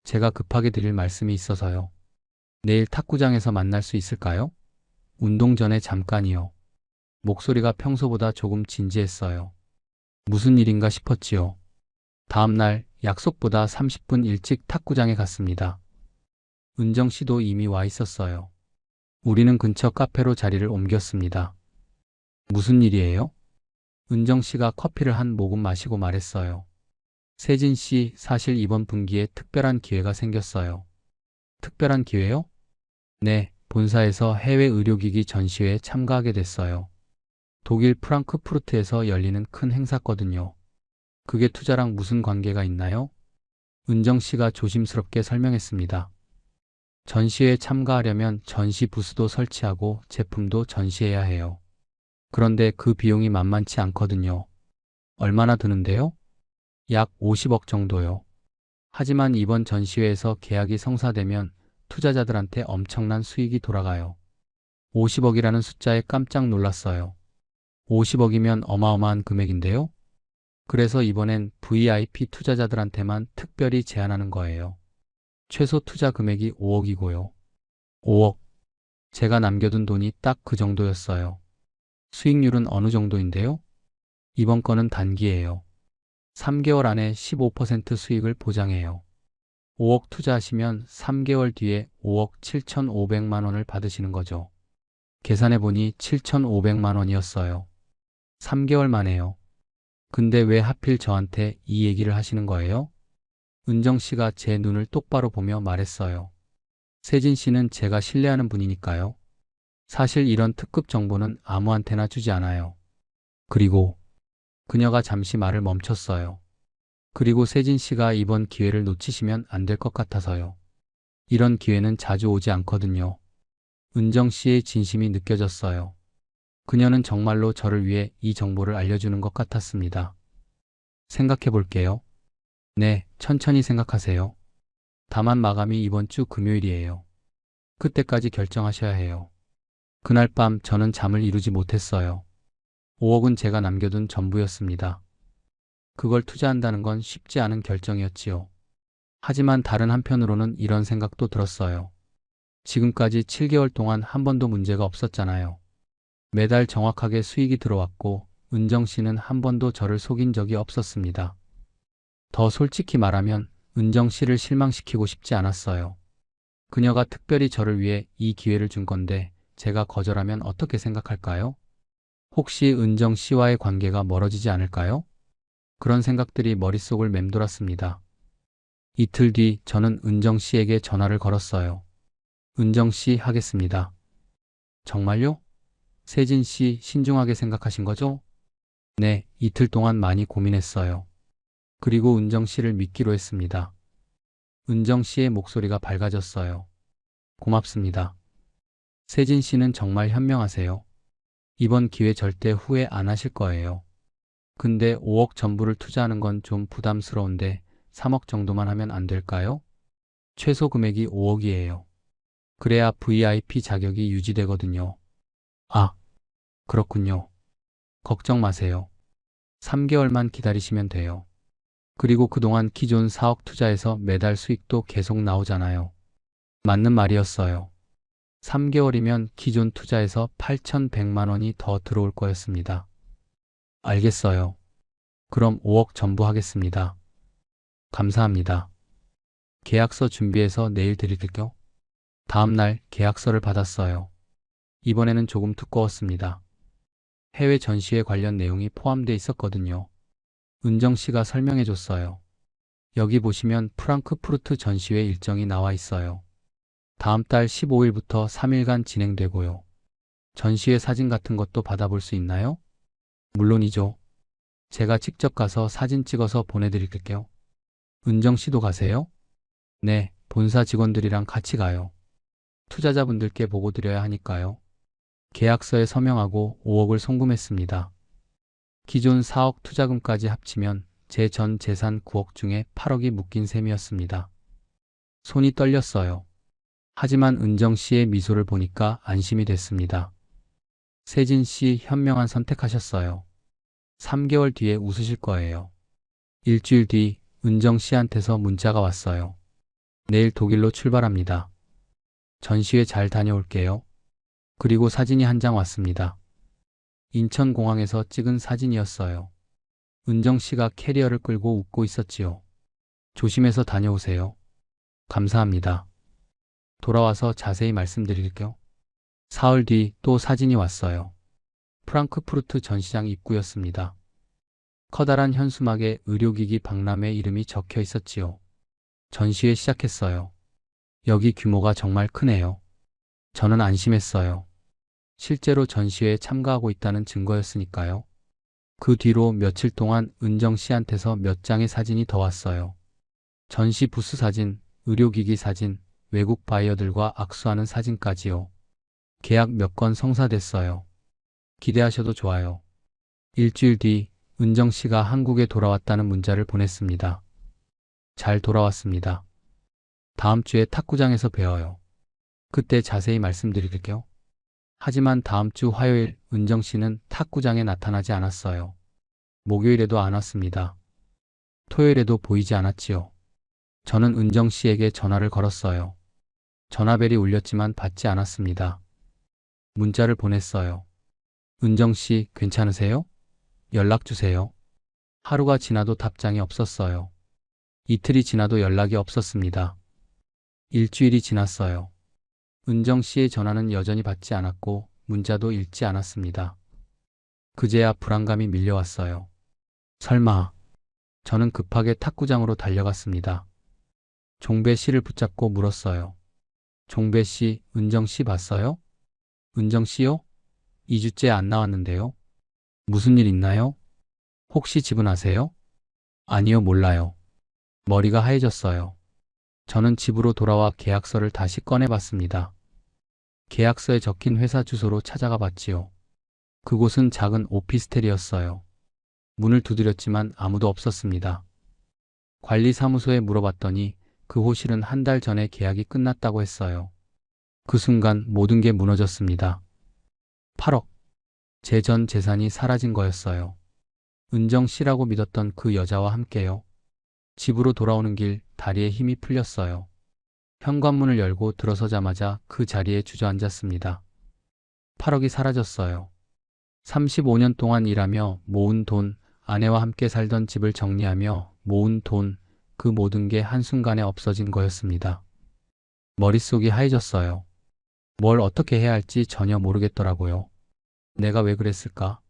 제가 급하게 드릴 말씀이 있어서요. 내일 탁구장에서 만날 수 있을까요? 운동 전에 잠깐이요. 목소리가 평소보다 조금 진지했어요. 무슨 일인가 싶었지요. 다음 날 약속보다 30분 일찍 탁구장에 갔습니다. 은정 씨도 이미 와 있었어요. 우리는 근처 카페로 자리를 옮겼습니다. 무슨 일이에요? 은정 씨가 커피를 한 모금 마시고 말했어요. 세진 씨, 사실 이번 분기에 특별한 기회가 생겼어요. 특별한 기회요? 네, 본사에서 해외 의료기기 전시회에 참가하게 됐어요. 독일 프랑크푸르트에서 열리는 큰 행사거든요. 그게 투자랑 무슨 관계가 있나요? 은정 씨가 조심스럽게 설명했습니다. 전시회에 참가하려면 전시 부스도 설치하고 제품도 전시해야 해요. 그런데 그 비용이 만만치 않거든요. 얼마나 드는데요? 약 50억 정도요. 하지만 이번 전시회에서 계약이 성사되면 투자자들한테 엄청난 수익이 돌아가요. 50억이라는 숫자에 깜짝 놀랐어요. 50억이면 어마어마한 금액인데요? 그래서 이번엔 VIP 투자자들한테만 특별히 제안하는 거예요. 최소 투자 금액이 5억이고요. 5억. 제가 남겨둔 돈이 딱 그 정도였어요. 수익률은 어느 정도인데요? 이번 건은 단기예요. 3개월 안에 15% 수익을 보장해요. 5억 투자하시면 3개월 뒤에 5억 7,500만 원을 받으시는 거죠. 계산해보니 7,500만 원이었어요. 3개월 만에요. 근데 왜 하필 저한테 이 얘기를 하시는 거예요? 은정 씨가 제 눈을 똑바로 보며 말했어요. 세진 씨는 제가 신뢰하는 분이니까요. 사실 이런 특급 정보는 아무한테나 주지 않아요. 그리고 그녀가 잠시 말을 멈췄어요. 그리고 세진 씨가 이번 기회를 놓치시면 안 될 것 같아서요. 이런 기회는 자주 오지 않거든요. 은정 씨의 진심이 느껴졌어요. 그녀는 정말로 저를 위해 이 정보를 알려주는 것 같았습니다. 생각해 볼게요. 네, 천천히 생각하세요. 다만 마감이 이번 주 금요일이에요. 그때까지 결정하셔야 해요. 그날 밤 저는 잠을 이루지 못했어요. 5억은 제가 남겨둔 전부였습니다. 그걸 투자한다는 건 쉽지 않은 결정이었지요. 하지만 다른 한편으로는 이런 생각도 들었어요. 지금까지 7개월 동안 한 번도 문제가 없었잖아요. 매달 정확하게 수익이 들어왔고 은정 씨는 한 번도 저를 속인 적이 없었습니다. 더 솔직히 말하면 은정 씨를 실망시키고 싶지 않았어요. 그녀가 특별히 저를 위해 이 기회를 준 건데 제가 거절하면 어떻게 생각할까요? 혹시 은정 씨와의 관계가 멀어지지 않을까요? 그런 생각들이 머릿속을 맴돌았습니다. 이틀 뒤 저는 은정 씨에게 전화를 걸었어요. 은정 씨 하겠습니다. 정말요? 세진 씨 신중하게 생각하신 거죠? 네, 이틀 동안 많이 고민했어요. 그리고 은정 씨를 믿기로 했습니다. 은정 씨의 목소리가 밝아졌어요. 고맙습니다. 세진 씨는 정말 현명하세요. 이번 기회 절대 후회 안 하실 거예요. 근데 5억 전부를 투자하는 건 좀 부담스러운데 3억 정도만 하면 안 될까요? 최소 금액이 5억이에요. 그래야 VIP 자격이 유지되거든요. 아, 그렇군요. 걱정 마세요. 3개월만 기다리시면 돼요. 그리고 그동안 기존 4억 투자에서 매달 수익도 계속 나오잖아요. 맞는 말이었어요. 3개월이면 기존 투자에서 8,100만 원이 더 들어올 거였습니다. 알겠어요. 그럼 5억 전부 하겠습니다. 감사합니다. 계약서 준비해서 내일 드릴게요. 다음 날 계약서를 받았어요. 이번에는 조금 두꺼웠습니다. 해외 전시회 관련 내용이 포함되어 있었거든요. 은정 씨가 설명해 줬어요. 여기 보시면 프랑크푸르트 전시회 일정이 나와 있어요. 다음 달 15일부터 3일간 진행되고요. 전시회 사진 같은 것도 받아볼 수 있나요? 물론이죠. 제가 직접 가서 사진 찍어서 보내드릴게요. 은정 씨도 가세요? 네, 본사 직원들이랑 같이 가요. 투자자분들께 보고 드려야 하니까요. 계약서에 서명하고 5억을 송금했습니다. 기존 4억 투자금까지 합치면 제 전 재산 9억 중에 8억이 묶인 셈이었습니다. 손이 떨렸어요. 하지만 은정 씨의 미소를 보니까 안심이 됐습니다. 세진 씨 현명한 선택하셨어요. 3개월 뒤에 웃으실 거예요. 일주일 뒤 은정 씨한테서 문자가 왔어요. 내일 독일로 출발합니다. 전시회 잘 다녀올게요. 그리고 사진이 한 장 왔습니다. 인천공항에서 찍은 사진이었어요. 은정 씨가 캐리어를 끌고 웃고 있었지요. 조심해서 다녀오세요. 감사합니다. 돌아와서 자세히 말씀드릴게요. 사흘 뒤 또 사진이 왔어요. 프랑크푸르트 전시장 입구였습니다. 커다란 현수막에 의료기기 박람회 이름이 적혀 있었지요. 전시회 시작했어요. 여기 규모가 정말 크네요. 저는 안심했어요. 실제로 전시회에 참가하고 있다는 증거였으니까요. 그 뒤로 며칠 동안 은정 씨한테서 몇 장의 사진이 더 왔어요. 전시 부스 사진, 의료기기 사진, 외국 바이어들과 악수하는 사진까지요. 계약 몇 건 성사됐어요. 기대하셔도 좋아요. 일주일 뒤 은정 씨가 한국에 돌아왔다는 문자를 보냈습니다. 잘 돌아왔습니다. 다음 주에 탁구장에서 뵈어요. 그때 자세히 말씀드릴게요. 하지만 다음 주 화요일 은정 씨는 탁구장에 나타나지 않았어요. 목요일에도 안 왔습니다. 토요일에도 보이지 않았지요. 저는 은정 씨에게 전화를 걸었어요. 전화벨이 울렸지만 받지 않았습니다. 문자를 보냈어요. 은정 씨, 괜찮으세요? 연락 주세요. 하루가 지나도 답장이 없었어요. 이틀이 지나도 연락이 없었습니다. 일주일이 지났어요. 은정 씨의 전화는 여전히 받지 않았고 문자도 읽지 않았습니다. 그제야 불안감이 밀려왔어요. 설마. 저는 급하게 탁구장으로 달려갔습니다. 종배 씨를 붙잡고 물었어요. 종배 씨, 은정 씨 봤어요? 은정 씨요? 2주째 안 나왔는데요. 무슨 일 있나요? 혹시 집은 아세요? 아니요, 몰라요. 머리가 하얘졌어요. 저는 집으로 돌아와 계약서를 다시 꺼내봤습니다. 계약서에 적힌 회사 주소로 찾아가 봤지요. 그곳은 작은 오피스텔이었어요. 문을 두드렸지만 아무도 없었습니다. 관리사무소에 물어봤더니 그 호실은 한 달 전에 계약이 끝났다고 했어요. 그 순간 모든 게 무너졌습니다. 8억. 제 전 재산이 사라진 거였어요. 은정 씨라고 믿었던 그 여자와 함께요. 집으로 돌아오는 길 다리에 힘이 풀렸어요. 현관문을 열고 들어서자마자 그 자리에 주저앉았습니다. 8억이 사라졌어요. 35년 동안 일하며 모은 돈, 아내와 함께 살던 집을 정리하며 모은 돈, 그 모든 게 한순간에 없어진 거였습니다. 머릿속이 하얘졌어요. 뭘 어떻게 해야 할지 전혀 모르겠더라고요. 내가 왜 그랬을까?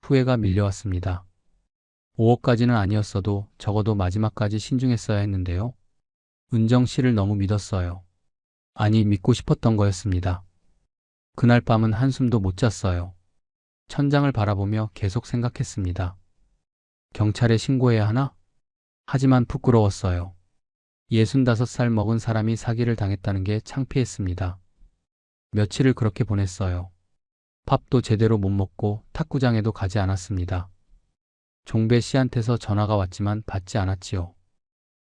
후회가 밀려왔습니다. 5억까지는 아니었어도 적어도 마지막까지 신중했어야 했는데요. 은정 씨를 너무 믿었어요. 아니, 믿고 싶었던 거였습니다. 그날 밤은 한숨도 못 잤어요. 천장을 바라보며 계속 생각했습니다. 경찰에 신고해야 하나? 하지만 부끄러웠어요. 65살 먹은 사람이 사기를 당했다는 게 창피했습니다. 며칠을 그렇게 보냈어요. 밥도 제대로 못 먹고 탁구장에도 가지 않았습니다. 종배 씨한테서 전화가 왔지만 받지 않았지요.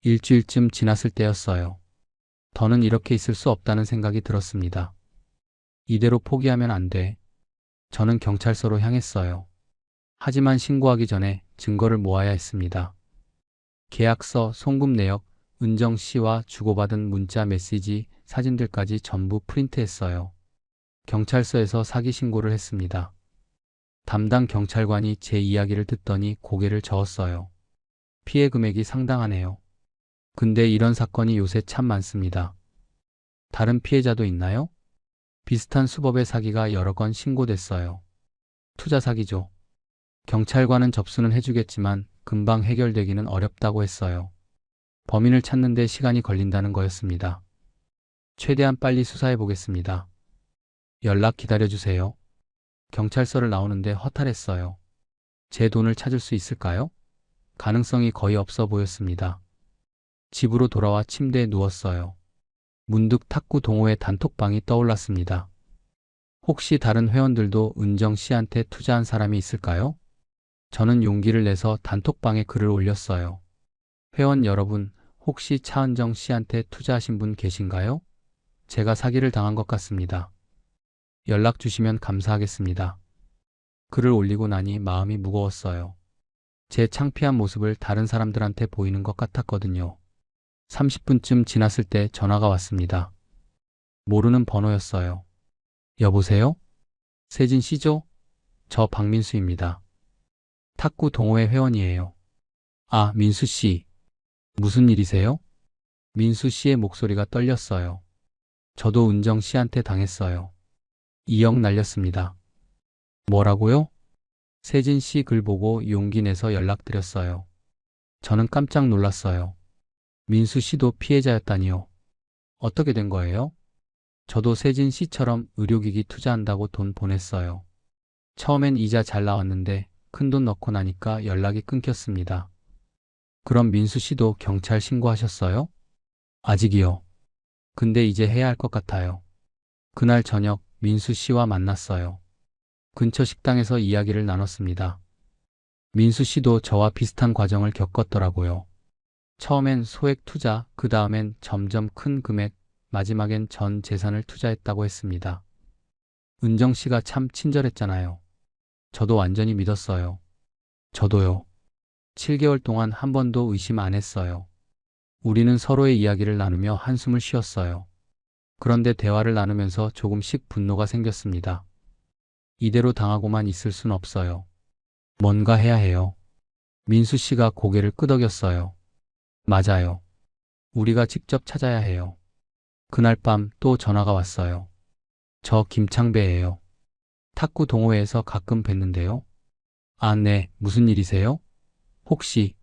일주일쯤 지났을 때였어요. 더는 이렇게 있을 수 없다는 생각이 들었습니다. 이대로 포기하면 안 돼. 저는 경찰서로 향했어요. 하지만 신고하기 전에 증거를 모아야 했습니다. 계약서, 송금 내역, 은정 씨와 주고받은 문자 메시지, 사진들까지 전부 프린트했어요. 경찰서에서 사기 신고를 했습니다. 담당 경찰관이 제 이야기를 듣더니 고개를 저었어요. 피해 금액이 상당하네요. 근데 이런 사건이 요새 참 많습니다. 다른 피해자도 있나요? 비슷한 수법의 사기가 여러 건 신고됐어요. 투자 사기죠. 경찰관은 접수는 해주겠지만 금방 해결되기는 어렵다고 했어요. 범인을 찾는데 시간이 걸린다는 거였습니다. 최대한 빨리 수사해 보겠습니다. 연락 기다려주세요. 경찰서를 나오는데 허탈했어요. 제 돈을 찾을 수 있을까요? 가능성이 거의 없어 보였습니다. 집으로 돌아와 침대에 누웠어요. 문득 탁구 동호회 단톡방이 떠올랐습니다. 혹시 다른 회원들도 은정 씨한테 투자한 사람이 있을까요? 저는 용기를 내서 단톡방에 글을 올렸어요. 회원 여러분, 혹시 차은정 씨한테 투자하신 분 계신가요? 제가 사기를 당한 것 같습니다. 연락 주시면 감사하겠습니다. 글을 올리고 나니 마음이 무거웠어요. 제 창피한 모습을 다른 사람들한테 보이는 것 같았거든요. 30분쯤 지났을 때 전화가 왔습니다. 모르는 번호였어요. 여보세요? 세진 씨죠? 저 박민수입니다. 탁구 동호회 회원이에요. 아, 민수 씨. 무슨 일이세요? 민수 씨의 목소리가 떨렸어요. 저도 은정 씨한테 당했어요. 2억 날렸습니다. 뭐라고요? 세진 씨 글 보고 용기 내서 연락드렸어요. 저는 깜짝 놀랐어요. 민수 씨도 피해자였다니요. 어떻게 된 거예요? 저도 세진 씨처럼 의료기기 투자한다고 돈 보냈어요. 처음엔 이자 잘 나왔는데 큰돈 넣고 나니까 연락이 끊겼습니다. 그럼 민수 씨도 경찰 신고하셨어요? 아직이요. 근데 이제 해야 할 것 같아요. 그날 저녁 민수 씨와 만났어요. 근처 식당에서 이야기를 나눴습니다. 민수 씨도 저와 비슷한 과정을 겪었더라고요. 처음엔 소액 투자, 그 다음엔 점점 큰 금액, 마지막엔 전 재산을 투자했다고 했습니다. 은정 씨가 참 친절했잖아요. 저도 완전히 믿었어요. 저도요. 7개월 동안 한 번도 의심 안 했어요. 우리는 서로의 이야기를 나누며 한숨을 쉬었어요. 그런데 대화를 나누면서 조금씩 분노가 생겼습니다. 이대로 당하고만 있을 순 없어요. 뭔가 해야 해요. 민수 씨가 고개를 끄덕였어요. 맞아요. 우리가 직접 찾아야 해요. 그날 밤 또 전화가 왔어요. 저 김창배예요. 탁구 동호회에서 가끔 뵀는데요. 아, 네. 무슨 일이세요? 혹시?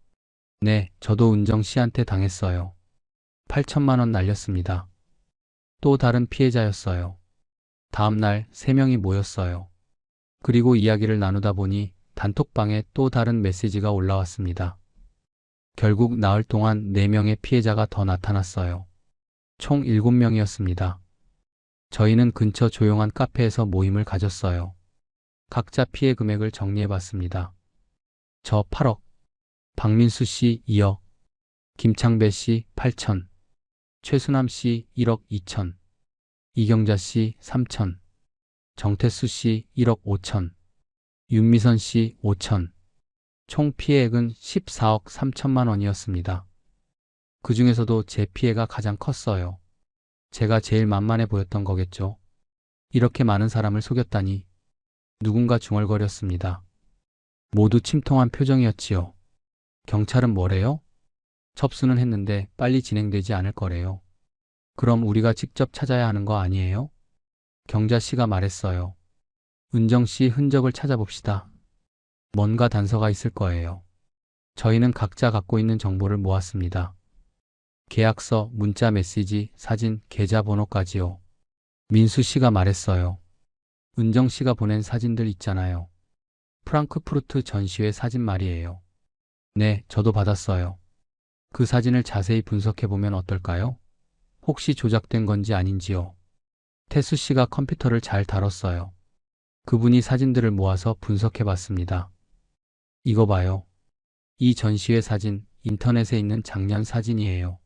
네, 저도 은정 씨한테 당했어요. 8천만 원 날렸습니다. 또 다른 피해자였어요. 다음 날 3명이 모였어요. 그리고 이야기를 나누다 보니 단톡방에 또 다른 메시지가 올라왔습니다. 결국 나흘 동안 4명의 피해자가 더 나타났어요. 총 7명이었습니다. 저희는 근처 조용한 카페에서 모임을 가졌어요. 각자 피해 금액을 정리해봤습니다. 저 8억, 박민수 씨 2억, 김창배 씨 8천, 최수남 씨 1억 2천, 이경자 씨 3천, 정태수 씨 1억 5천, 윤미선 씨 5천, 총 피해액은 14억 3천만 원이었습니다. 그 중에서도 제 피해가 가장 컸어요. 제가 제일 만만해 보였던 거겠죠. 이렇게 많은 사람을 속였다니. 누군가 중얼거렸습니다. 모두 침통한 표정이었지요. 경찰은 뭐래요? 접수는 했는데 빨리 진행되지 않을 거래요. 그럼 우리가 직접 찾아야 하는 거 아니에요? 경자 씨가 말했어요. 은정 씨 흔적을 찾아봅시다. 뭔가 단서가 있을 거예요. 저희는 각자 갖고 있는 정보를 모았습니다. 계약서, 문자 메시지, 사진, 계좌번호까지요. 민수 씨가 말했어요. 은정 씨가 보낸 사진들 있잖아요. 프랑크푸르트 전시회 사진 말이에요. 네, 저도 받았어요. 그 사진을 자세히 분석해보면 어떨까요? 혹시 조작된 건지 아닌지요. 태수 씨가 컴퓨터를 잘 다뤘어요. 그분이 사진들을 모아서 분석해봤습니다. 이거 봐요. 이 전시회 사진, 인터넷에 있는 작년 사진이에요.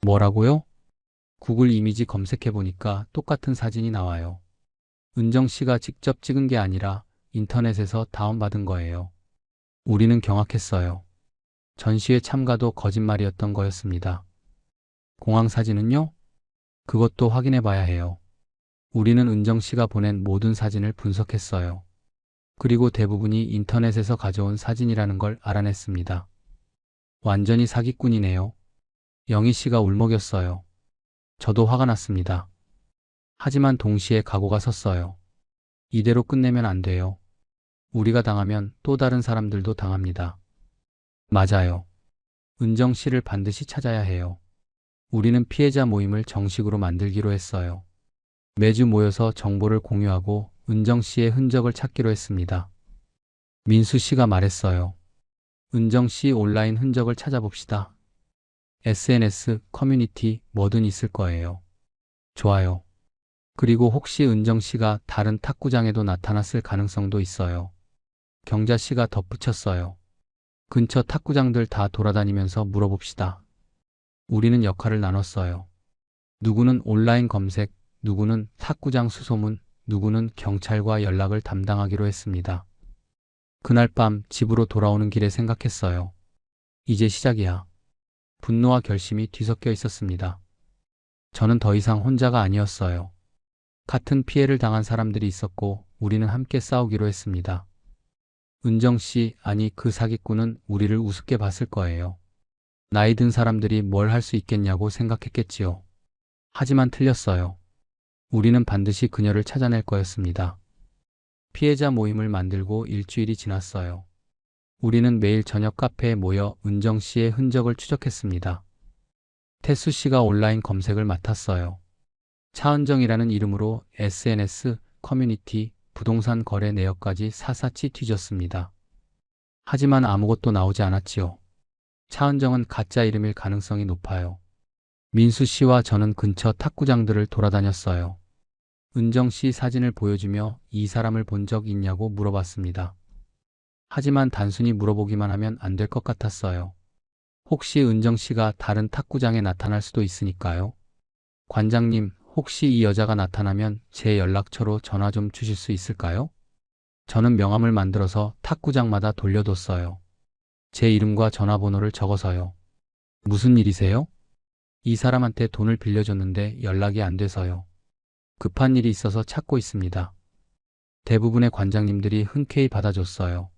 뭐라고요? 구글 이미지 검색해보니까 똑같은 사진이 나와요. 은정 씨가 직접 찍은 게 아니라 인터넷에서 다운받은 거예요. 우리는 경악했어요. 전시회 참가도 거짓말이었던 거였습니다. 공항 사진은요? 그것도 확인해 봐야 해요. 우리는 은정 씨가 보낸 모든 사진을 분석했어요. 그리고 대부분이 인터넷에서 가져온 사진이라는 걸 알아냈습니다. 완전히 사기꾼이네요. 영희 씨가 울먹였어요. 저도 화가 났습니다. 하지만 동시에 각오가 섰어요. 이대로 끝내면 안 돼요. 우리가 당하면 또 다른 사람들도 당합니다. 맞아요. 은정 씨를 반드시 찾아야 해요. 우리는 피해자 모임을 정식으로 만들기로 했어요. 매주 모여서 정보를 공유하고 은정 씨의 흔적을 찾기로 했습니다. 민수 씨가 말했어요. 은정 씨 온라인 흔적을 찾아봅시다. SNS, 커뮤니티, 뭐든 있을 거예요. 좋아요. 그리고 혹시 은정 씨가 다른 탁구장에도 나타났을 가능성도 있어요. 경자 씨가 덧붙였어요. 근처 탁구장들 다 돌아다니면서 물어봅시다. 우리는 역할을 나눴어요. 누구는 온라인 검색, 누구는 탁구장 수소문, 누구는 경찰과 연락을 담당하기로 했습니다. 그날 밤 집으로 돌아오는 길에 생각했어요. 이제 시작이야. 분노와 결심이 뒤섞여 있었습니다. 저는 더 이상 혼자가 아니었어요. 같은 피해를 당한 사람들이 있었고 우리는 함께 싸우기로 했습니다. 은정 씨, 아니 그 사기꾼은 우리를 우습게 봤을 거예요. 나이 든 사람들이 뭘 할 수 있겠냐고 생각했겠지요. 하지만 틀렸어요. 우리는 반드시 그녀를 찾아낼 거였습니다. 피해자 모임을 만들고 일주일이 지났어요. 우리는 매일 저녁 카페에 모여 은정 씨의 흔적을 추적했습니다. 태수 씨가 온라인 검색을 맡았어요. 차은정이라는 이름으로 SNS, 커뮤니티, 부동산 거래 내역까지 샅샅이 뒤졌습니다. 하지만 아무것도 나오지 않았지요. 차은정은 가짜 이름일 가능성이 높아요. 민수 씨와 저는 근처 탁구장들을 돌아다녔어요. 은정 씨 사진을 보여주며 이 사람을 본 적 있냐고 물어봤습니다. 하지만 단순히 물어보기만 하면 안 될 것 같았어요. 혹시 은정 씨가 다른 탁구장에 나타날 수도 있으니까요. 관장님, 혹시 이 여자가 나타나면 제 연락처로 전화 좀 주실 수 있을까요? 저는 명함을 만들어서 탁구장마다 돌려뒀어요. 제 이름과 전화번호를 적어서요. 무슨 일이세요? 이 사람한테 돈을 빌려줬는데 연락이 안 돼서요. 급한 일이 있어서 찾고 있습니다. 대부분의 관장님들이 흔쾌히 받아줬어요.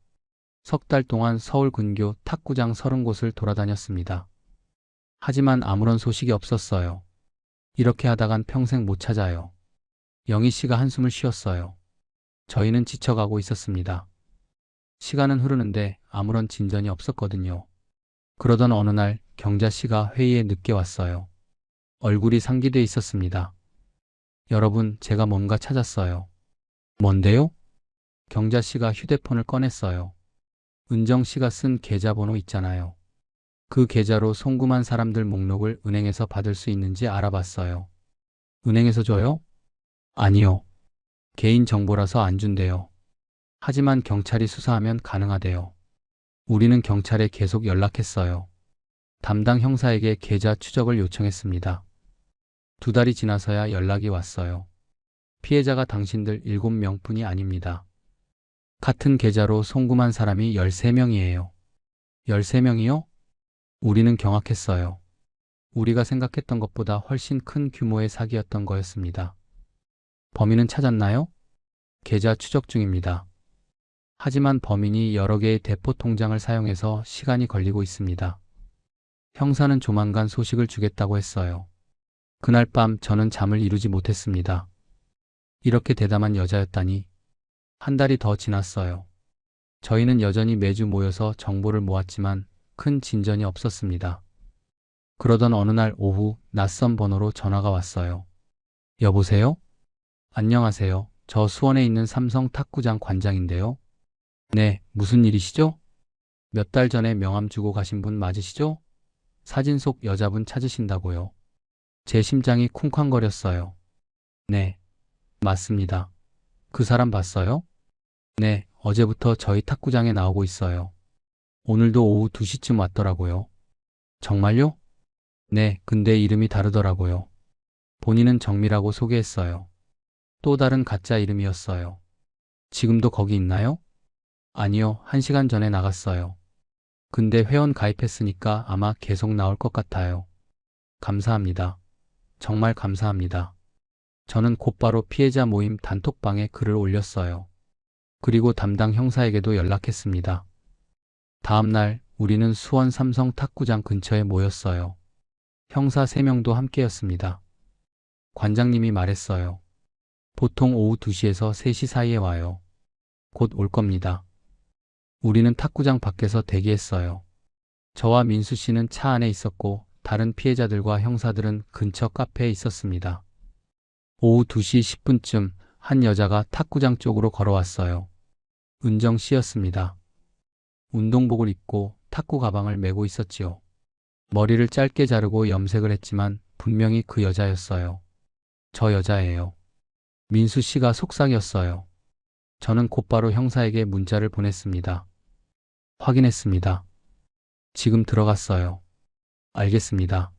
석 달 동안 서울 근교 탁구장 30곳을 돌아다녔습니다. 하지만 아무런 소식이 없었어요. 이렇게 하다간 평생 못 찾아요. 영희 씨가 한숨을 쉬었어요. 저희는 지쳐가고 있었습니다. 시간은 흐르는데 아무런 진전이 없었거든요. 그러던 어느 날 경자 씨가 회의에 늦게 왔어요. 얼굴이 상기돼 있었습니다. 여러분, 제가 뭔가 찾았어요. 뭔데요? 경자 씨가 휴대폰을 꺼냈어요. 은정 씨가 쓴 계좌번호 있잖아요. 그 계좌로 송금한 사람들 목록을 은행에서 받을 수 있는지 알아봤어요. 은행에서 줘요? 아니요. 개인 정보라서 안 준대요. 하지만 경찰이 수사하면 가능하대요. 우리는 경찰에 계속 연락했어요. 담당 형사에게 계좌 추적을 요청했습니다. 2달이 지나서야 연락이 왔어요. 피해자가 당신들 7명뿐이 아닙니다. 같은 계좌로 송금한 사람이 13명이에요. 13명이요? 우리는 경악했어요. 우리가 생각했던 것보다 훨씬 큰 규모의 사기였던 거였습니다. 범인은 찾았나요? 계좌 추적 중입니다. 하지만 범인이 여러 개의 대포 통장을 사용해서 시간이 걸리고 있습니다. 형사는 조만간 소식을 주겠다고 했어요. 그날 밤 저는 잠을 이루지 못했습니다. 이렇게 대담한 여자였다니. 1달이 더 지났어요. 저희는 여전히 매주 모여서 정보를 모았지만 큰 진전이 없었습니다. 그러던 어느 날 오후 낯선 번호로 전화가 왔어요. 여보세요? 안녕하세요. 저 수원에 있는 삼성 탁구장 관장인데요. 네, 무슨 일이시죠? 몇 달 전에 명함 주고 가신 분 맞으시죠? 사진 속 여자분 찾으신다고요. 제 심장이 쿵쾅거렸어요. 네, 맞습니다. 그 사람 봤어요? 네, 어제부터 저희 탁구장에 나오고 있어요. 오늘도 오후 2시쯤 왔더라고요. 정말요? 네, 근데 이름이 다르더라고요. 본인은 정미라고 소개했어요. 또 다른 가짜 이름이었어요. 지금도 거기 있나요? 아니요, 1시간 전에 나갔어요. 근데 회원 가입했으니까 아마 계속 나올 것 같아요. 감사합니다. 정말 감사합니다. 저는 곧바로 피해자 모임 단톡방에 글을 올렸어요. 그리고 담당 형사에게도 연락했습니다. 다음 날 우리는 수원 삼성 탁구장 근처에 모였어요. 형사 3명도 함께였습니다. 관장님이 말했어요. 보통 오후 2시에서 3시 사이에 와요. 곧 올 겁니다. 우리는 탁구장 밖에서 대기했어요. 저와 민수 씨는 차 안에 있었고 다른 피해자들과 형사들은 근처 카페에 있었습니다. 오후 2시 10분쯤 한 여자가 탁구장 쪽으로 걸어왔어요. 은정 씨였습니다. 운동복을 입고 탁구 가방을 메고 있었지요. 머리를 짧게 자르고 염색을 했지만 분명히 그 여자였어요. 저 여자예요. 민수 씨가 속삭였어요. 저는 곧바로 형사에게 문자를 보냈습니다. 확인했습니다. 지금 들어갔어요. 알겠습니다.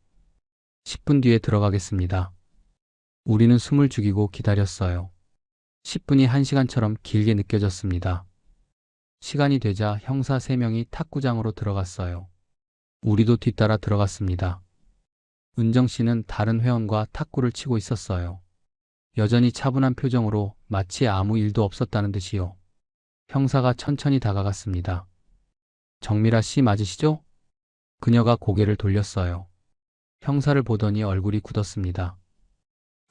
10분 뒤에 들어가겠습니다. 우리는 숨을 죽이고 기다렸어요. 10분이 1시간처럼 길게 느껴졌습니다. 시간이 되자 형사 3명이 탁구장으로 들어갔어요. 우리도 뒤따라 들어갔습니다. 은정 씨는 다른 회원과 탁구를 치고 있었어요. 여전히 차분한 표정으로 마치 아무 일도 없었다는 듯이요. 형사가 천천히 다가갔습니다. 정미라 씨 맞으시죠? 그녀가 고개를 돌렸어요. 형사를 보더니 얼굴이 굳었습니다.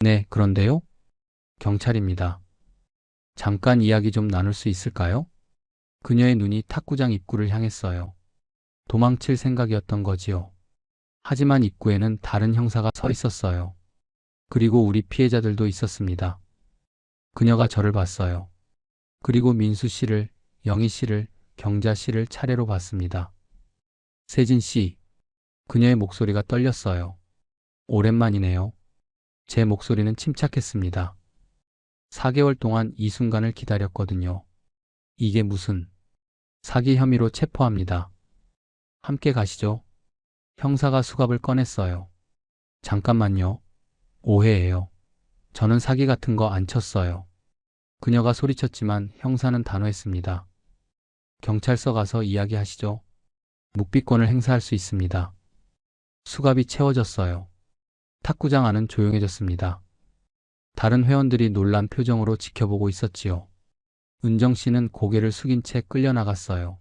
네, 그런데요? 경찰입니다. 잠깐 이야기 좀 나눌 수 있을까요? 그녀의 눈이 탁구장 입구를 향했어요. 도망칠 생각이었던 거지요. 하지만 입구에는 다른 형사가 서 있었어요. 그리고 우리 피해자들도 있었습니다. 그녀가 저를 봤어요. 그리고 민수 씨를, 영희 씨를, 경자 씨를 차례로 봤습니다. 세진 씨, 그녀의 목소리가 떨렸어요. 오랜만이네요. 제 목소리는 침착했습니다. 4개월 동안 이 순간을 기다렸거든요. 이게 무슨 사기 혐의로 체포합니다. 함께 가시죠. 형사가 수갑을 꺼냈어요. 잠깐만요. 오해예요. 저는 사기 같은 거 안 쳤어요. 그녀가 소리쳤지만 형사는 단호했습니다. 경찰서 가서 이야기하시죠. 묵비권을 행사할 수 있습니다. 수갑이 채워졌어요. 탁구장 안은 조용해졌습니다. 다른 회원들이 놀란 표정으로 지켜보고 있었지요. 은정 씨는 고개를 숙인 채 끌려나갔어요.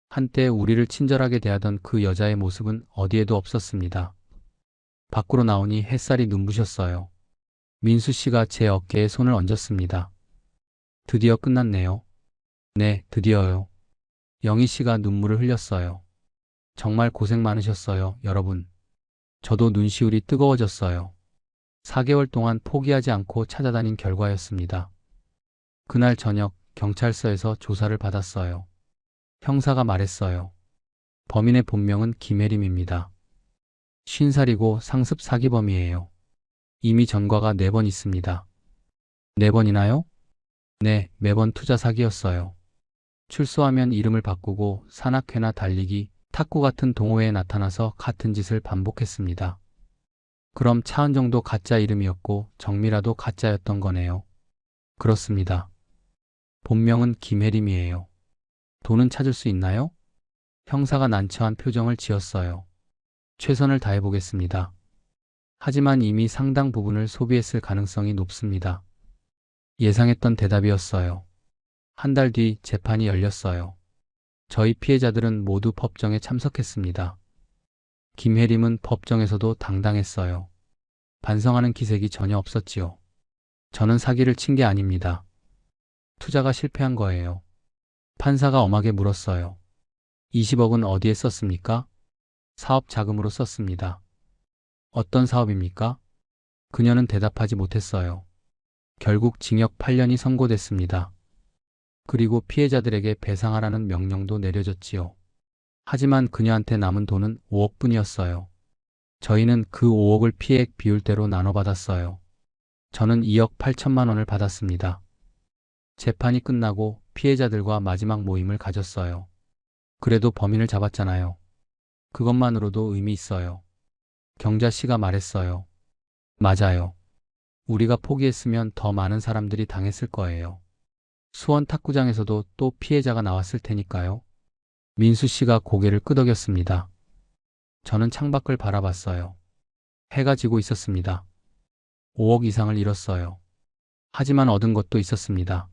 한때 우리를 친절하게 대하던 그 여자의 모습은 어디에도 없었습니다. 밖으로 나오니 햇살이 눈부셨어요. 민수 씨가 제 어깨에 손을 얹었습니다. 드디어 끝났네요. 네, 드디어요. 영희 씨가 눈물을 흘렸어요. 정말 고생 많으셨어요, 여러분. 저도 눈시울이 뜨거워졌어요. 4개월 동안 포기하지 않고 찾아다닌 결과였습니다. 그날 저녁 경찰서에서 조사를 받았어요. 형사가 말했어요. 범인의 본명은 김혜림입니다. 50살이고 상습 사기범이에요. 이미 전과가 4번 있습니다. 4번이나요? 네, 매번 투자 사기였어요. 출소하면 이름을 바꾸고 산악회나 달리기, 탁구 같은 동호회에 나타나서 같은 짓을 반복했습니다. 그럼 차은정도 가짜 이름이었고 정미라도 가짜였던 거네요. 그렇습니다. 본명은 김혜림이에요. 돈은 찾을 수 있나요? 형사가 난처한 표정을 지었어요. 최선을 다해보겠습니다. 하지만 이미 상당 부분을 소비했을 가능성이 높습니다. 예상했던 대답이었어요. 한 달 뒤 재판이 열렸어요. 저희 피해자들은 모두 법정에 참석했습니다. 김혜림은 법정에서도 당당했어요. 반성하는 기색이 전혀 없었지요. 저는 사기를 친 게 아닙니다. 투자가 실패한 거예요. 판사가 엄하게 물었어요. 20억은 어디에 썼습니까? 사업 자금으로 썼습니다. 어떤 사업입니까? 그녀는 대답하지 못했어요. 결국 징역 8년이 선고됐습니다. 그리고 피해자들에게 배상하라는 명령도 내려졌지요. 하지만 그녀한테 남은 돈은 5억뿐이었어요. 저희는 그 5억을 피해액 비율대로 나눠받았어요. 저는 2억 8천만 원을 받았습니다. 재판이 끝나고 피해자들과 마지막 모임을 가졌어요. 그래도 범인을 잡았잖아요. 그것만으로도 의미 있어요. 경자 씨가 말했어요. 맞아요. 우리가 포기했으면 더 많은 사람들이 당했을 거예요. 수원 탁구장에서도 또 피해자가 나왔을 테니까요. 민수 씨가 고개를 끄덕였습니다. 저는 창밖을 바라봤어요. 해가 지고 있었습니다. 5억 이상을 잃었어요. 하지만 얻은 것도 있었습니다.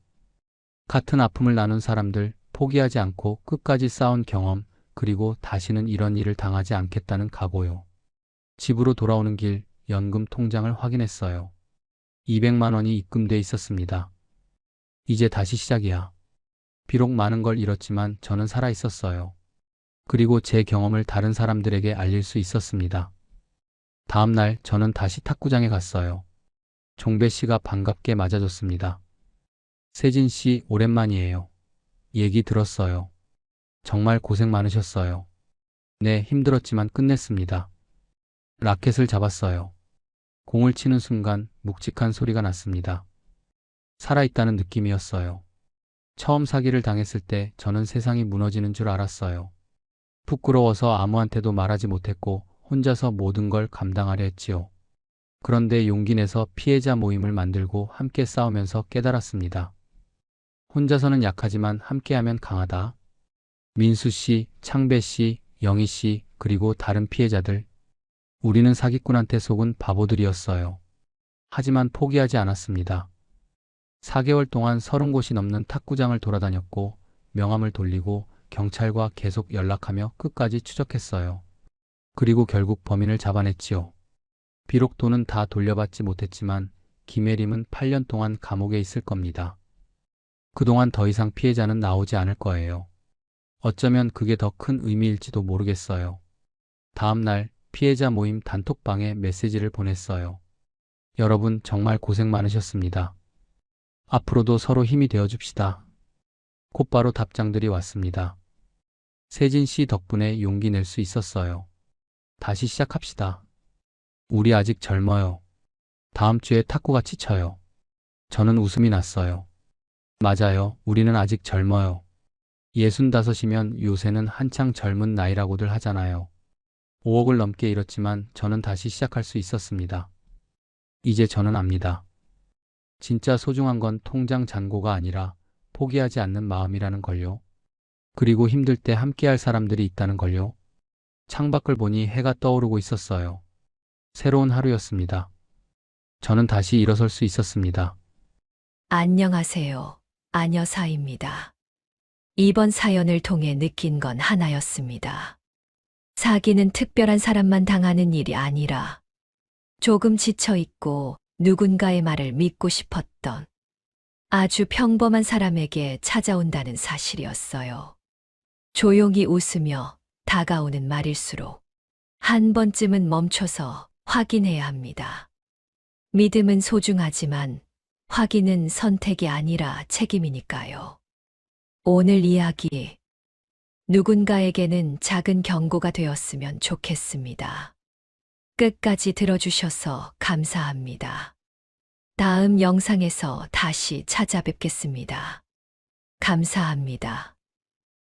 같은 아픔을 나눈 사람들, 포기하지 않고 끝까지 싸운 경험, 그리고 다시는 이런 일을 당하지 않겠다는 각오요. 집으로 돌아오는 길 연금 통장을 확인했어요. 200만 원이 입금돼 있었습니다. 이제 다시 시작이야. 비록 많은 걸 잃었지만 저는 살아 있었어요. 그리고 제 경험을 다른 사람들에게 알릴 수 있었습니다. 다음 날 저는 다시 탁구장에 갔어요. 종배 씨가 반갑게 맞아줬습니다. 세진 씨 오랜만이에요. 얘기 들었어요. 정말 고생 많으셨어요. 네, 힘들었지만 끝냈습니다. 라켓을 잡았어요. 공을 치는 순간 묵직한 소리가 났습니다. 살아있다는 느낌이었어요. 처음 사기를 당했을 때 저는 세상이 무너지는 줄 알았어요. 부끄러워서 아무한테도 말하지 못했고 혼자서 모든 걸 감당하려 했지요. 그런데 용기 내서 피해자 모임을 만들고 함께 싸우면서 깨달았습니다. 혼자서는 약하지만 함께하면 강하다. 민수 씨, 창배 씨, 영희 씨, 그리고 다른 피해자들. 우리는 사기꾼한테 속은 바보들이었어요. 하지만 포기하지 않았습니다. 4개월 동안 30곳이 넘는 탁구장을 돌아다녔고 명함을 돌리고 경찰과 계속 연락하며 끝까지 추적했어요. 그리고 결국 범인을 잡아냈지요. 비록 돈은 다 돌려받지 못했지만 김혜림은 8년 동안 감옥에 있을 겁니다. 그동안 더 이상 피해자는 나오지 않을 거예요. 어쩌면 그게 더 큰 의미일지도 모르겠어요. 다음 날 피해자 모임 단톡방에 메시지를 보냈어요. 여러분 정말 고생 많으셨습니다. 앞으로도 서로 힘이 되어줍시다. 곧바로 답장들이 왔습니다. 세진 씨 덕분에 용기 낼 수 있었어요. 다시 시작합시다. 우리 아직 젊어요. 다음 주에 탁구같이 쳐요. 저는 웃음이 났어요. 맞아요. 우리는 아직 젊어요. 65이면 요새는 한창 젊은 나이라고들 하잖아요. 5억을 넘게 잃었지만 저는 다시 시작할 수 있었습니다. 이제 저는 압니다. 진짜 소중한 건 통장 잔고가 아니라 포기하지 않는 마음이라는 걸요. 그리고 힘들 때 함께할 사람들이 있다는 걸요. 창밖을 보니 해가 떠오르고 있었어요. 새로운 하루였습니다. 저는 다시 일어설 수 있었습니다. 안녕하세요. 안여사입니다. 이번 사연을 통해 느낀 건 하나였습니다. 사기는 특별한 사람만 당하는 일이 아니라 조금 지쳐있고 누군가의 말을 믿고 싶었던 아주 평범한 사람에게 찾아온다는 사실이었어요. 조용히 웃으며 다가오는 말일수록 한 번쯤은 멈춰서 확인해야 합니다. 믿음은 소중하지만 확인은 선택이 아니라 책임이니까요. 오늘 이야기, 누군가에게는 작은 경고가 되었으면 좋겠습니다. 끝까지 들어주셔서 감사합니다. 다음 영상에서 다시 찾아뵙겠습니다. 감사합니다.